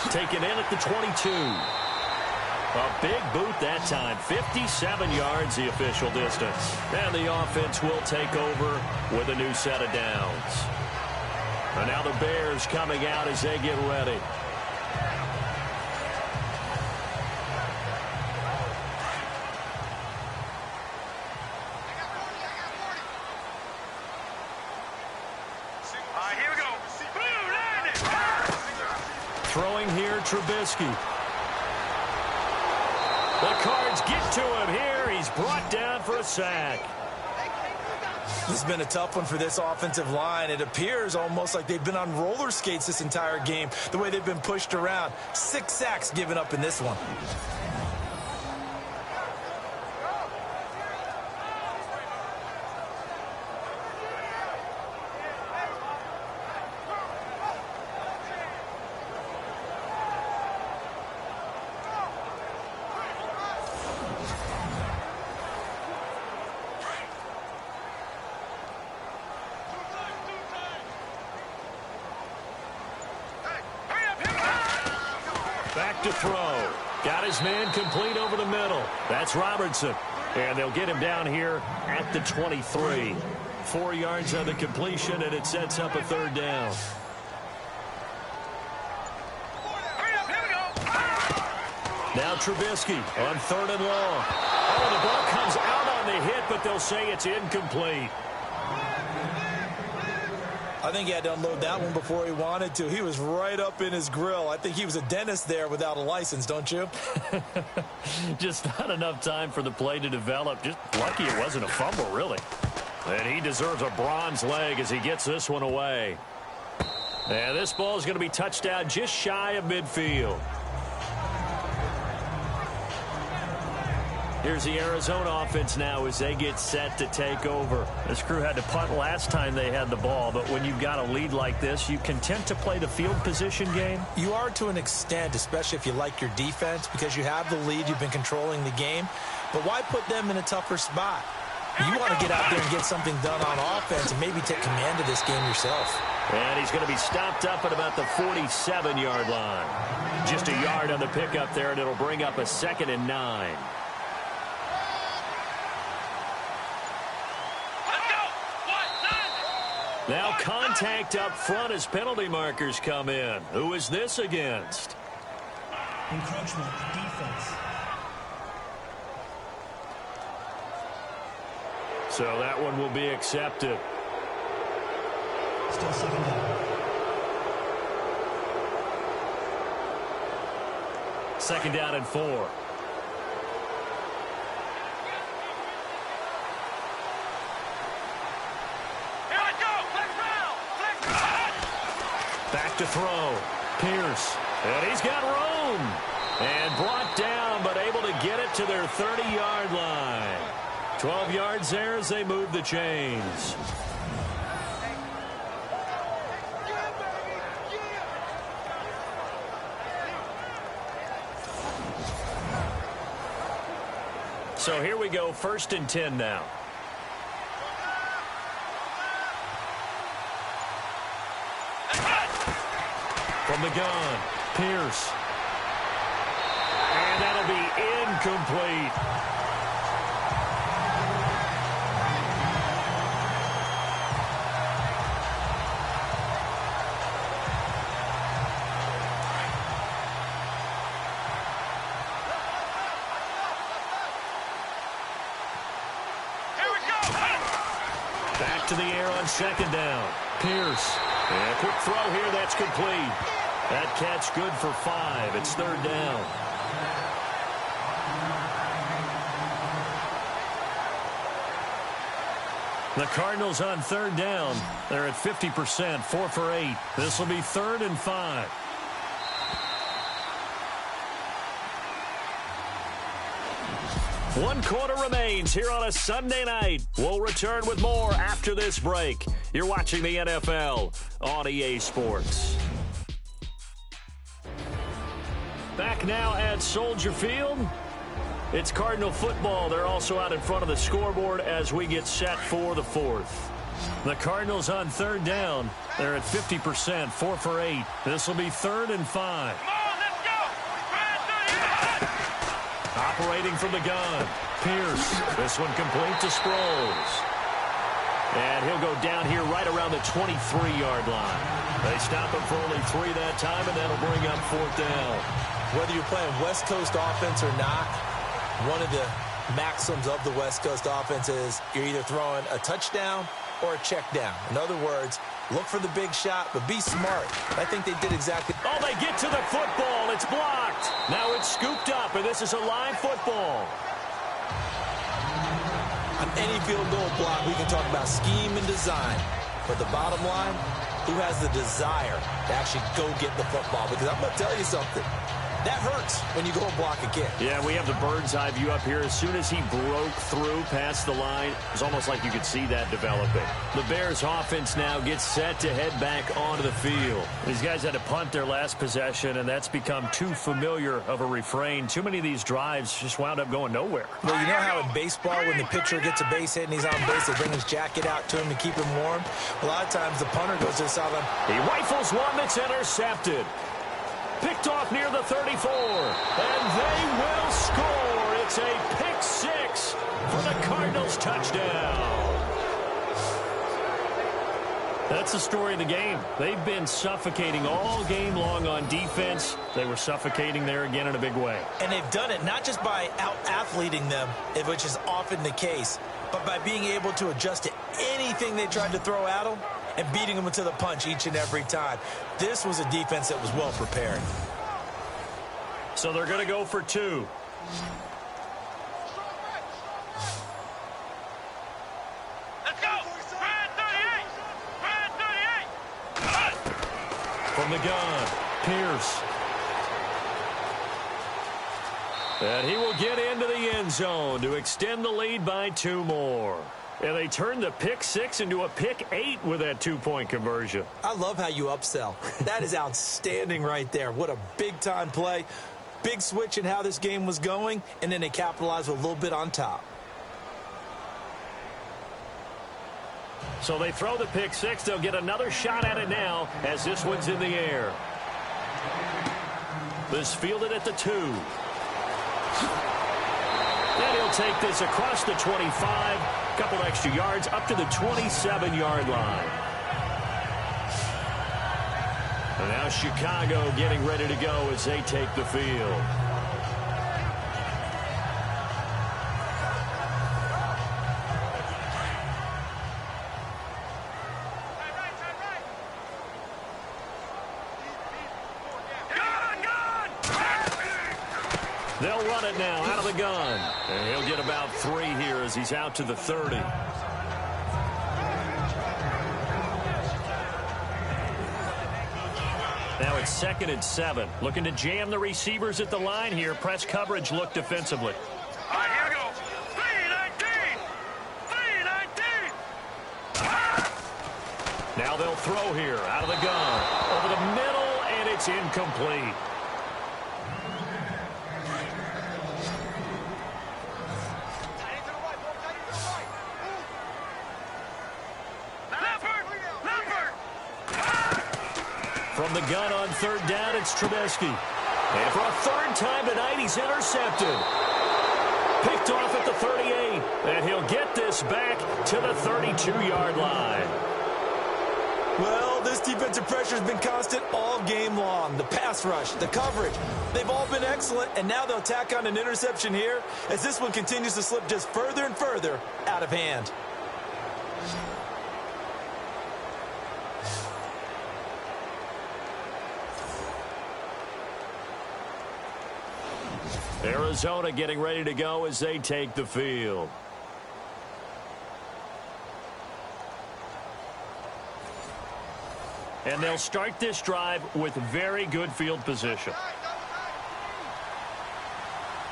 Taken in at the 22. A big boot that time. 57 yards the official distance. And the offense will take over with a new set of downs. And now the Bears coming out as they get ready. Throwing here, Trubisky. The Cards get to him here. He's brought down for a sack. This has been a tough one for this offensive line. It appears almost like they've been on roller skates this entire game, the way they've been pushed around. 6 sacks given up in this one. Back to throw. Got his man complete over the middle. That's Robertson. And they'll get him down here at the 23. 4 yards on the completion, and it sets up a 3rd down. Now Trubisky on 3rd and long. Oh, the ball comes out on the hit, but they'll say it's incomplete. I think he had to unload that one before he wanted to. He was right up in his grill. I think he was a dentist there without a license, don't you? Just not enough time for the play to develop. Just lucky it wasn't a fumble, really. And he deserves a bronze leg as he gets this one away. And this ball is going to be touched down just shy of midfield. Here's the Arizona offense now as they get set to take over. This crew had to punt last time they had the ball, but when you've got a lead like this, you content to play the field position game? You are to an extent, especially if you like your defense, because you have the lead, you've been controlling the game. But why put them in a tougher spot? You want to get out there and get something done on offense and maybe take command of this game yourself. And he's going to be stopped up at about the 47-yard line. Just a yard on the pickup there, and it'll bring up a 2nd and 9. Now contact up front as penalty markers come in. Who is this against? Encroachment, defense. So that one will be accepted. Still 2nd down. 2nd down and 4. Back to throw. Pierce. And he's got room. And brought down, but able to get it to their 30-yard line. 12 yards there as they move the chains. So here we go, 1st and 10 now. From the gun, Pierce. And that'll be incomplete. Back to the air on 2nd down. Pierce. And a quick throw here, that's complete. That catch good for 5. It's 3rd down. The Cardinals on 3rd down. They're at 50%, 4 for 8. This will be 3rd and 5. One quarter remains here on a Sunday night. We'll return with more after this break. You're watching the NFL on EA Sports. Back now at Soldier Field. It's Cardinal football. They're also out in front of the scoreboard as we get set for the 4th. The Cardinals on 3rd down. They're at 50%, 4 for 8. This will be 3rd and 5. Operating from the gun, Pierce. This one complete to Sproles. And he'll go down here right around the 23-yard line. They stop him for only 3 that time, and that'll bring up 4th down. Whether you're playing West Coast offense or not, one of the maxims of the West Coast offense is you're either throwing a touchdown or a check down. In other words, look for the big shot, but be smart. I think they did exactly. Oh, they get to the football. It's blocked. Now it's scooped up, and this is a live football. On any field goal block, we can talk about scheme and design. But the bottom line, who has the desire to actually go get the football? Because I'm going to tell you something. That hurts when you go and block a kick. Yeah, we have the bird's eye view up here. As soon as he broke through past the line, it's almost like you could see that developing. The Bears offense now gets set to head back onto the field. These guys had to punt their last possession, and that's become too familiar of a refrain. Too many of these drives just wound up going nowhere. Well, you know how in baseball, when the pitcher gets a base hit and he's on base, they bring his jacket out to him to keep him warm? A lot of times the punter goes to the sideline. He rifles one that's intercepted. Picked off near the 34, and they will score. It's a pick 6 for the Cardinals touchdown. That's the story of the game. They've been suffocating all game long on defense. They were suffocating there again in a big way. And they've done it not just by out-athleting them, which is often the case, but by being able to adjust to anything they tried to throw at them and beating them to the punch each and every time. This was a defense that was well prepared. So they're going to go for 2. Let's go! Brad 38! Brad 38! From the gun, Pierce. And he will get into the end zone to extend the lead by 2 more. And they turned the pick 6 into a pick 8 with that 2-point conversion. I love how you upsell. That is outstanding right there. What a big-time play. Big switch in how this game was going, and then they capitalized with a little bit on top. So they throw the pick 6. They'll get another shot at it now as this one's in the air. This fielded at the 2. And he'll take this across the 25. Couple extra yards up to the 27-yard line. And now Chicago getting ready to go as they take the field. They'll run it now out of the gun. And he'll get about 3 here as he's out to the 30. Now it's 2nd and 7. Looking to jam the receivers at the line here. Press coverage look defensively. All right, here we go. 319! 319! Now they'll throw here out of the gun. Over the middle, and it's incomplete. From the gun on third down, it's Trubisky. And for a third time tonight, he's intercepted. Picked off at the 38, and he'll get this back to the 32-yard line. Well, this defensive pressure has been constant all game long. The pass rush, the coverage, they've all been excellent, and now they'll tack on an interception here as this one continues to slip just further and further out of hand. Arizona getting ready to go as they take the field. And they'll start this drive with very good field position.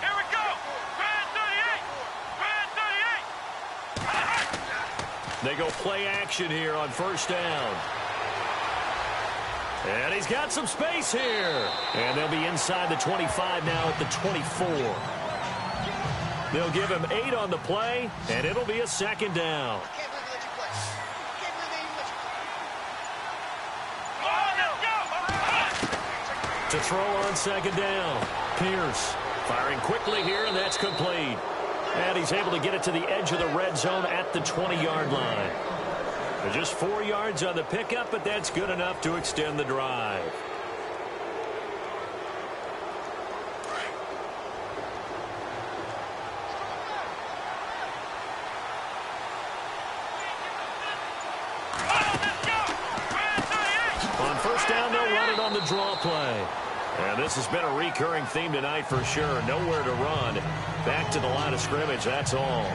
Here we go. Red 38. Red 38. They go play action here on first down. And he's got some space here. And they'll be inside the 25 now at the 24. They'll give him 8 on the play, and it'll be a second down. To throw on second down. Pierce firing quickly here, and that's complete. And he's able to get it to the edge of the red zone at the 20-yard line. Just 4 yards on the pickup, but that's good enough to extend the drive. On first down, they'll run it on the draw play. And this has been a recurring theme tonight for sure. Nowhere to run. Back to the line of scrimmage, that's all.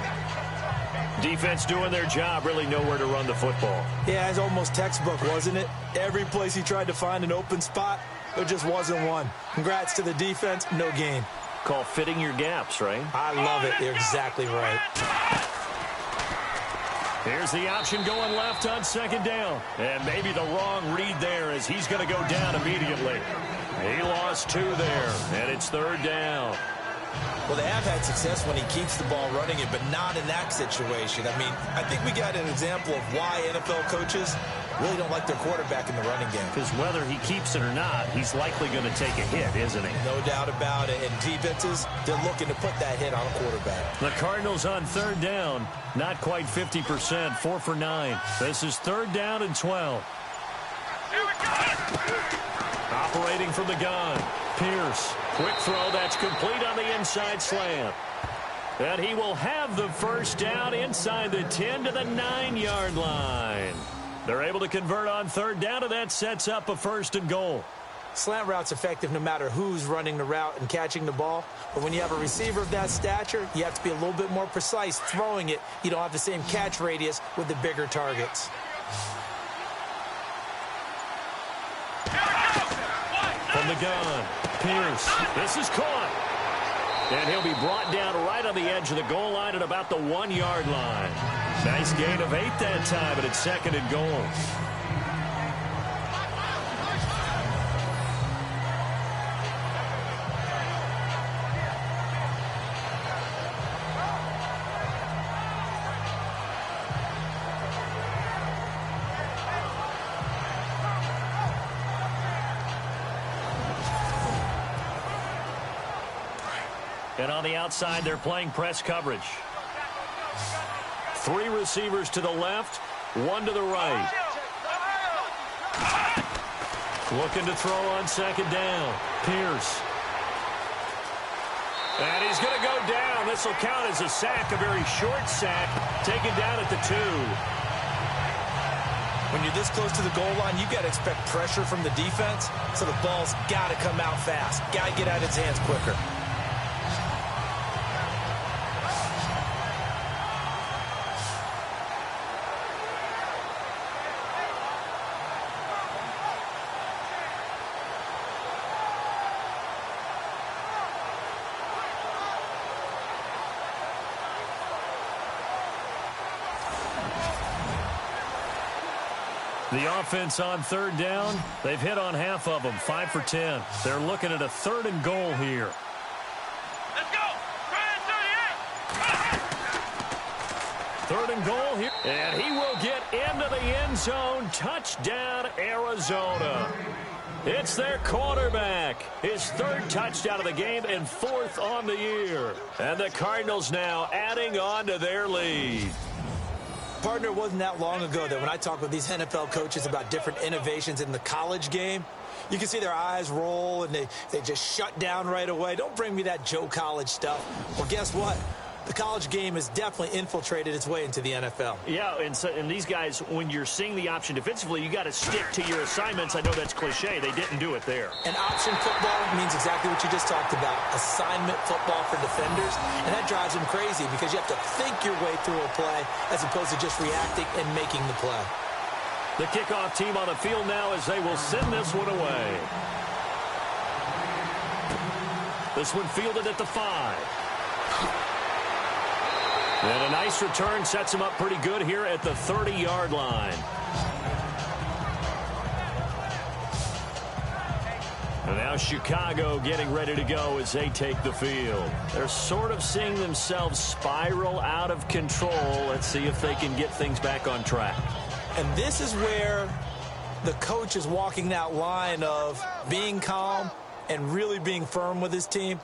Defense doing their job, really nowhere to run the football. Yeah, it's almost textbook, wasn't it? Every place he tried to find an open spot, there just wasn't one. Congrats to the defense, no gain. Call fitting your gaps, right? I love it. You're exactly right. Here's the option going left on second down. And maybe the wrong read there as he's going to go down immediately. He lost 2 there, and it's third down. Well, they have had success when he keeps the ball running it, but not in that situation. I mean, I think we got an example of why NFL coaches really don't like their quarterback in the running game. Because whether he keeps it or not, he's likely going to take a hit, isn't he? No doubt about it. And defenses, they're looking to put that hit on a quarterback. The Cardinals on third down, not quite 50%, 4 for 9. This is third down and 12. Here we go. Operating from the gun. Pierce, quick throw, that's complete on the inside slant. And he will have the first down inside the 10 to the 9-yard line. They're able to convert on third down, and that sets up a first and goal. Slant route's effective no matter who's running the route and catching the ball. But when you have a receiver of that stature, you have to be a little bit more precise throwing it. You don't have the same catch radius with the bigger targets. From the gun, Pierce, this is caught. And he'll be brought down right on the edge of the goal line at about the 1-yard line. Nice gain of 8 that time, but it's second and goal. And on the outside, they're playing press coverage. 3 receivers to the left, 1 to the right. Looking to throw on second down. Pierce. And he's going to go down. This will count as a sack, a very short sack, taken down at the 2. When you're this close to the goal line, you've got to expect pressure from the defense, so the ball's got to come out fast. Got to get out of his hands quicker. The offense on third down, they've hit on half of them, 5 for 10. They're looking at a third and goal here. Let's go. Red 38. Third and goal here. And he will get into into the end zone. Touchdown, Arizona. It's their quarterback. His third touchdown of the game and fourth on the year. And the Cardinals now adding on to their lead. Partner, it wasn't that long ago that when I talk with these NFL coaches about different innovations in the college game, you can see their eyes roll and they just shut down right away. Don't bring me that Joe College stuff. Well, guess what? The college game has definitely infiltrated its way into the NFL. Yeah, and these guys, when you're seeing the option defensively, you got to stick to your assignments. I know that's cliche. They didn't do it there. And option football means exactly what you just talked about, assignment football for defenders. And that drives them crazy because you have to think your way through a play as opposed to just reacting and making the play. The kickoff team on the field now as they will send this one away. This one fielded at the 5. And a nice return sets him up pretty good here at the 30-yard line. And now Chicago getting ready to go as they take the field. They're sort of seeing themselves spiral out of control. Let's see if they can get things back on track. And this is where the coach is walking that line of being calm and really being firm with his team.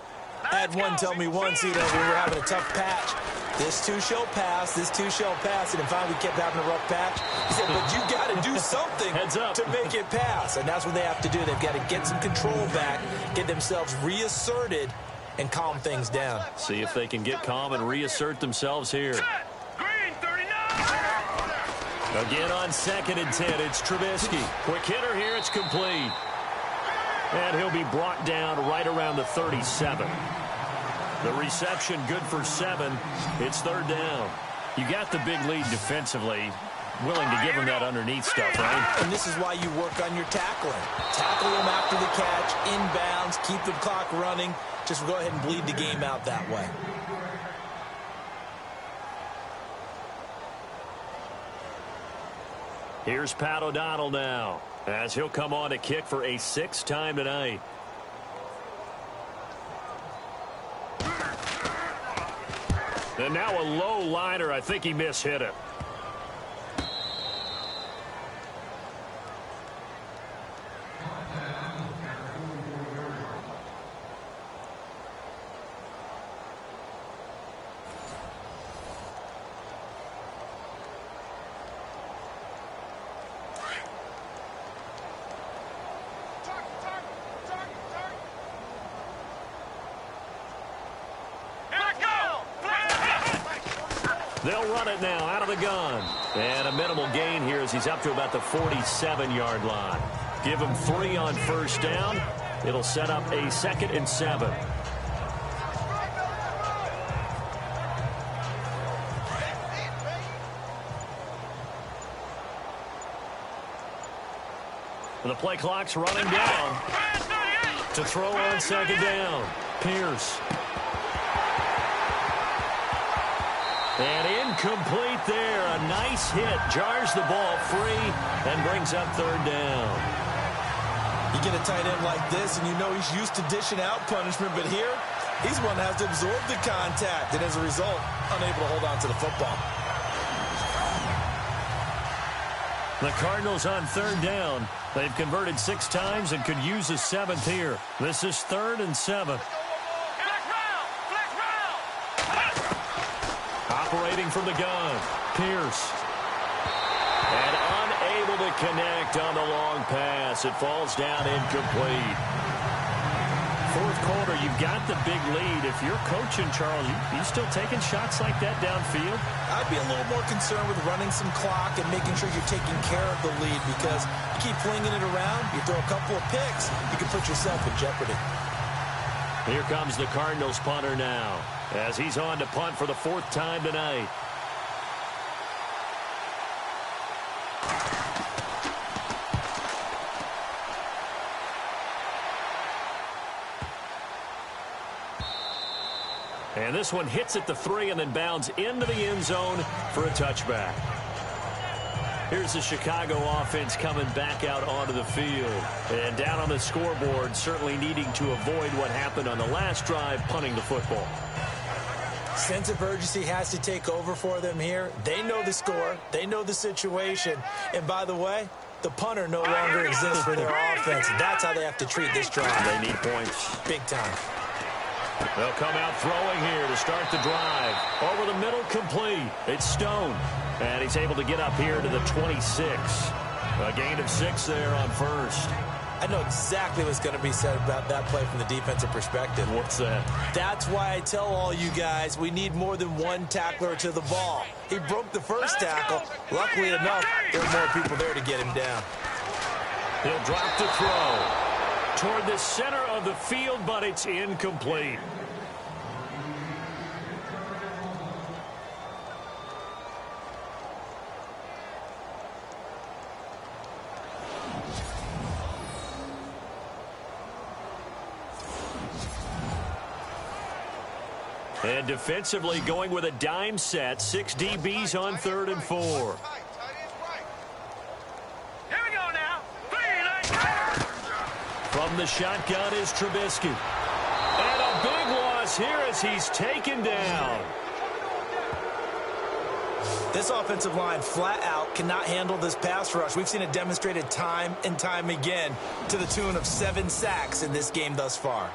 I had one tell me once, when we were having a tough patch, this too shall pass, this too shall pass, and finally we kept having a rough patch. He said, but you got to do something to make it pass, and that's what they have to do. They've got to get some control back, get themselves reasserted, and calm things down. See if they can get calm and reassert themselves here. Green 39. Again on 2nd and 10, it's Trubisky. Quick hitter here, it's complete. And he'll be brought down right around the 37. The reception good for 7. It's 3rd down. You got the big lead defensively. Willing to give them that underneath stuff, right? And this is why you work on your tackling. Tackle them after the catch, inbounds, keep the clock running. Just go ahead and bleed the game out that way. Here's Pat O'Donnell now, as he'll come on to kick for a 6th time tonight. And now a low liner. I think he mishit it. They'll run it now out of the gun. And a minimal gain here as he's up to about the 47-yard line. Give him 3 on 1st down. It'll set up a 2nd and 7. And the play clock's running down. To throw on 2nd down. Pierce. And incomplete there. A nice hit. Jars the ball free and brings up 3rd down. You get a tight end like this, and you know he's used to dishing out punishment, but here, he's one that has to absorb the contact, and as a result, unable to hold on to the football. The Cardinals on 3rd down. They've converted 6 times and could use a 7th here. This is 3rd and 7. Operating from the gun, Pierce. And unable to connect on the long pass. It falls down incomplete. 4th quarter, you've got the big lead. If you're coaching, Charles, you still taking shots like that downfield? I'd be a little more concerned with running some clock and making sure you're taking care of the lead, because you keep flinging it around, you throw a couple of picks, you can put yourself in jeopardy. Here comes the Cardinals punter now, as he's on to punt for the 4th time tonight. And this one hits at the 3 and then bounds into the end zone for a touchback. Here's the Chicago offense coming back out onto the field. And down on the scoreboard, certainly needing to avoid what happened on the last drive, punting the football. Sense of urgency has to take over for them here. They know the score. They know the situation. And by the way, the punter no longer exists for their offense. That's how they have to treat this drive. They need points. Big time. They'll come out throwing here to start the drive. Over the middle, complete. It's Stone. And he's able to get up here to the 26. A gain of 6 there on first. I know exactly what's going to be said about that play from the defensive perspective. What's that? That's why I tell all you guys we need more than one tackler to the ball. He broke the first tackle. Luckily enough, there are more people there to get him down. He'll drop to throw toward the center of the field, but it's incomplete. And defensively going with a dime set. 6 DBs on 3rd and 4. Here we go now. From the shotgun is Trubisky. And a big loss here as he's taken down. This offensive line flat out cannot handle this pass rush. We've seen it demonstrated time and time again to the tune of 7 sacks in this game thus far.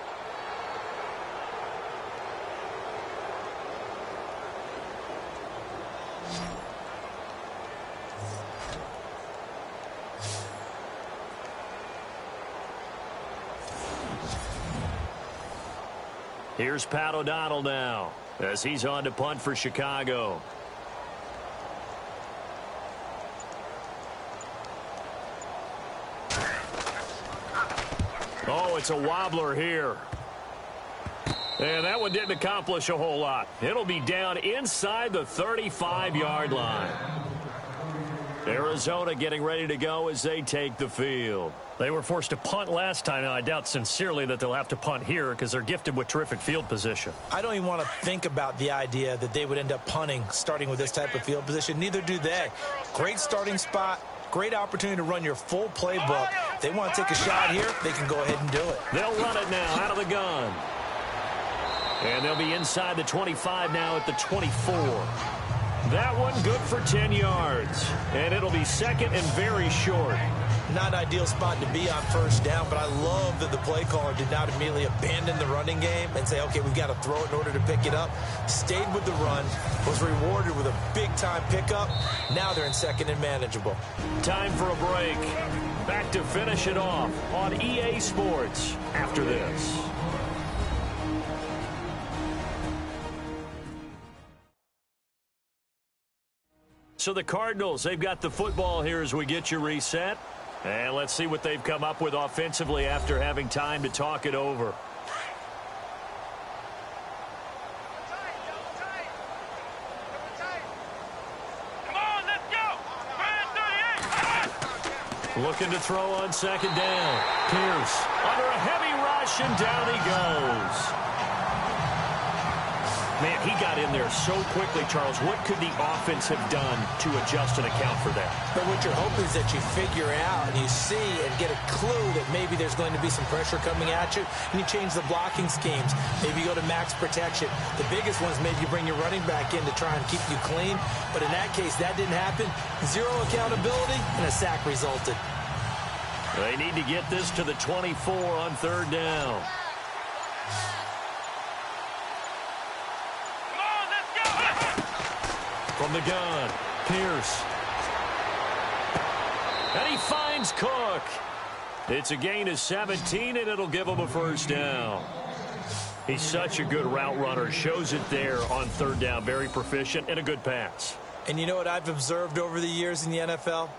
Here's Pat O'Donnell now as he's on to punt for Chicago. Oh, it's a wobbler here. And that one didn't accomplish a whole lot. It'll be down inside the 35-yard line. Arizona getting ready to go as they take the field. They were forced to punt last time, and I doubt sincerely that they'll have to punt here because they're gifted with terrific field position. I don't even want to think about the idea that they would end up punting starting with this type of field position. Neither do they. Great starting spot, great opportunity to run your full playbook. If they want to take a shot here, they can go ahead and do it. They'll run it now out of the gun. And they'll be inside the 25 now at the 24. That one good for 10 yards. And it'll be second and very short. Not an ideal spot to be on first down, but I love that the play caller did not immediately abandon the running game and say, okay, we've got to throw it in order to pick it up. Stayed with the run, was rewarded with a big-time pickup. Now they're in second and manageable. Time for a break. Back to finish it off on EA Sports after this. So the Cardinals, they've got the football here as we get you reset. And let's see what they've come up with offensively after having time to talk it over. Come on, let's go. Looking to throw on second down. Pierce under a heavy rush, and down he goes. Man, he got in there so quickly, Charles. What could the offense have done to adjust and account for that? But what you're hoping is that you figure out and you see and get a clue that maybe there's going to be some pressure coming at you, and you change the blocking schemes. Maybe you go to max protection. The biggest one is maybe you bring your running back in to try and keep you clean. But in that case, that didn't happen. Zero accountability, and a sack resulted. They need to get this to the 24 on third down. From the gun, Pierce. And he finds Cook. It's a gain of 17, and it'll give him a first down. He's such a good route runner. Shows it there on third down. Very proficient and a good pass. And you know what I've observed over the years in the NFL?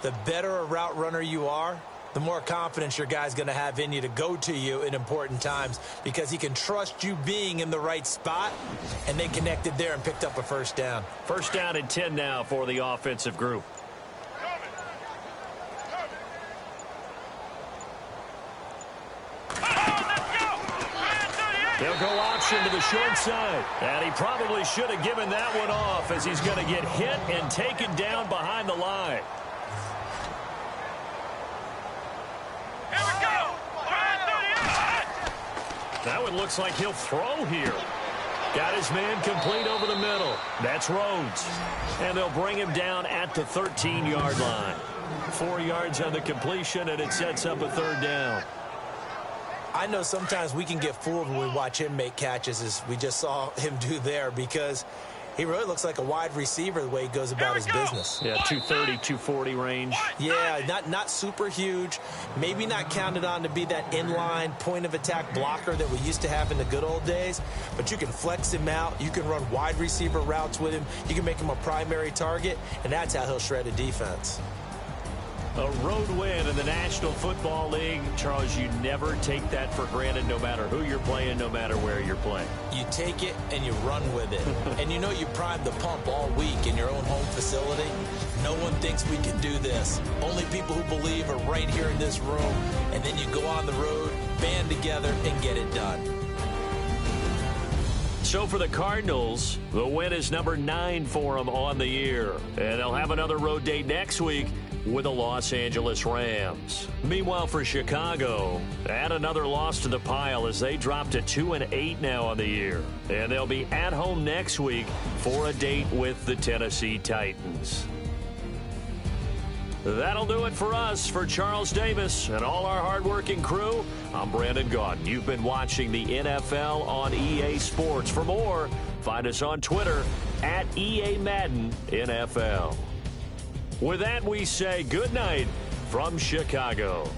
The better a route runner you are, the more confidence your guy's going to have in you to go to you in important times because he can trust you being in the right spot, and they connected there and picked up a first down. First down and 10 now for the offensive group. They'll go option to the short side. And he probably should have given that one off as he's going to get hit and taken down behind the line. Here we go. That one looks like he'll throw here. Got his man complete over the middle. That's Rhodes. And they'll bring him down at the 13-yard line. 4 yards on the completion, and it sets up a third down. I know sometimes we can get fooled when we watch him make catches, as we just saw him do there, because he really looks like a wide receiver the way he goes about his business. Yeah, 230, 240 range. Yeah, not super huge. Maybe not counted on to be that inline point-of-attack blocker that we used to have in the good old days, but you can flex him out. You can run wide receiver routes with him. You can make him a primary target, and that's how he'll shred a defense. A road win in the National Football League. Charles, you never take that for granted, no matter who you're playing, no matter where you're playing. You take it and you run with it. And you know you primed the pump all week in your own home facility. No one thinks we can do this. Only people who believe are right here in this room. And then you go on the road, band together, and get it done. So for the Cardinals, the win is number 9 for them on the year. And they'll have another road date next week with the Los Angeles Rams. Meanwhile, for Chicago, add another loss to the pile as they drop to 2-8 now on the year. And they'll be at home next week for a date with the Tennessee Titans. That'll do it for us. For Charles Davis and all our hardworking crew, I'm Brandon Gaudin. You've been watching the NFL on EA Sports. For more, find us on Twitter at EA Madden NFL. With that, we say good night from Chicago.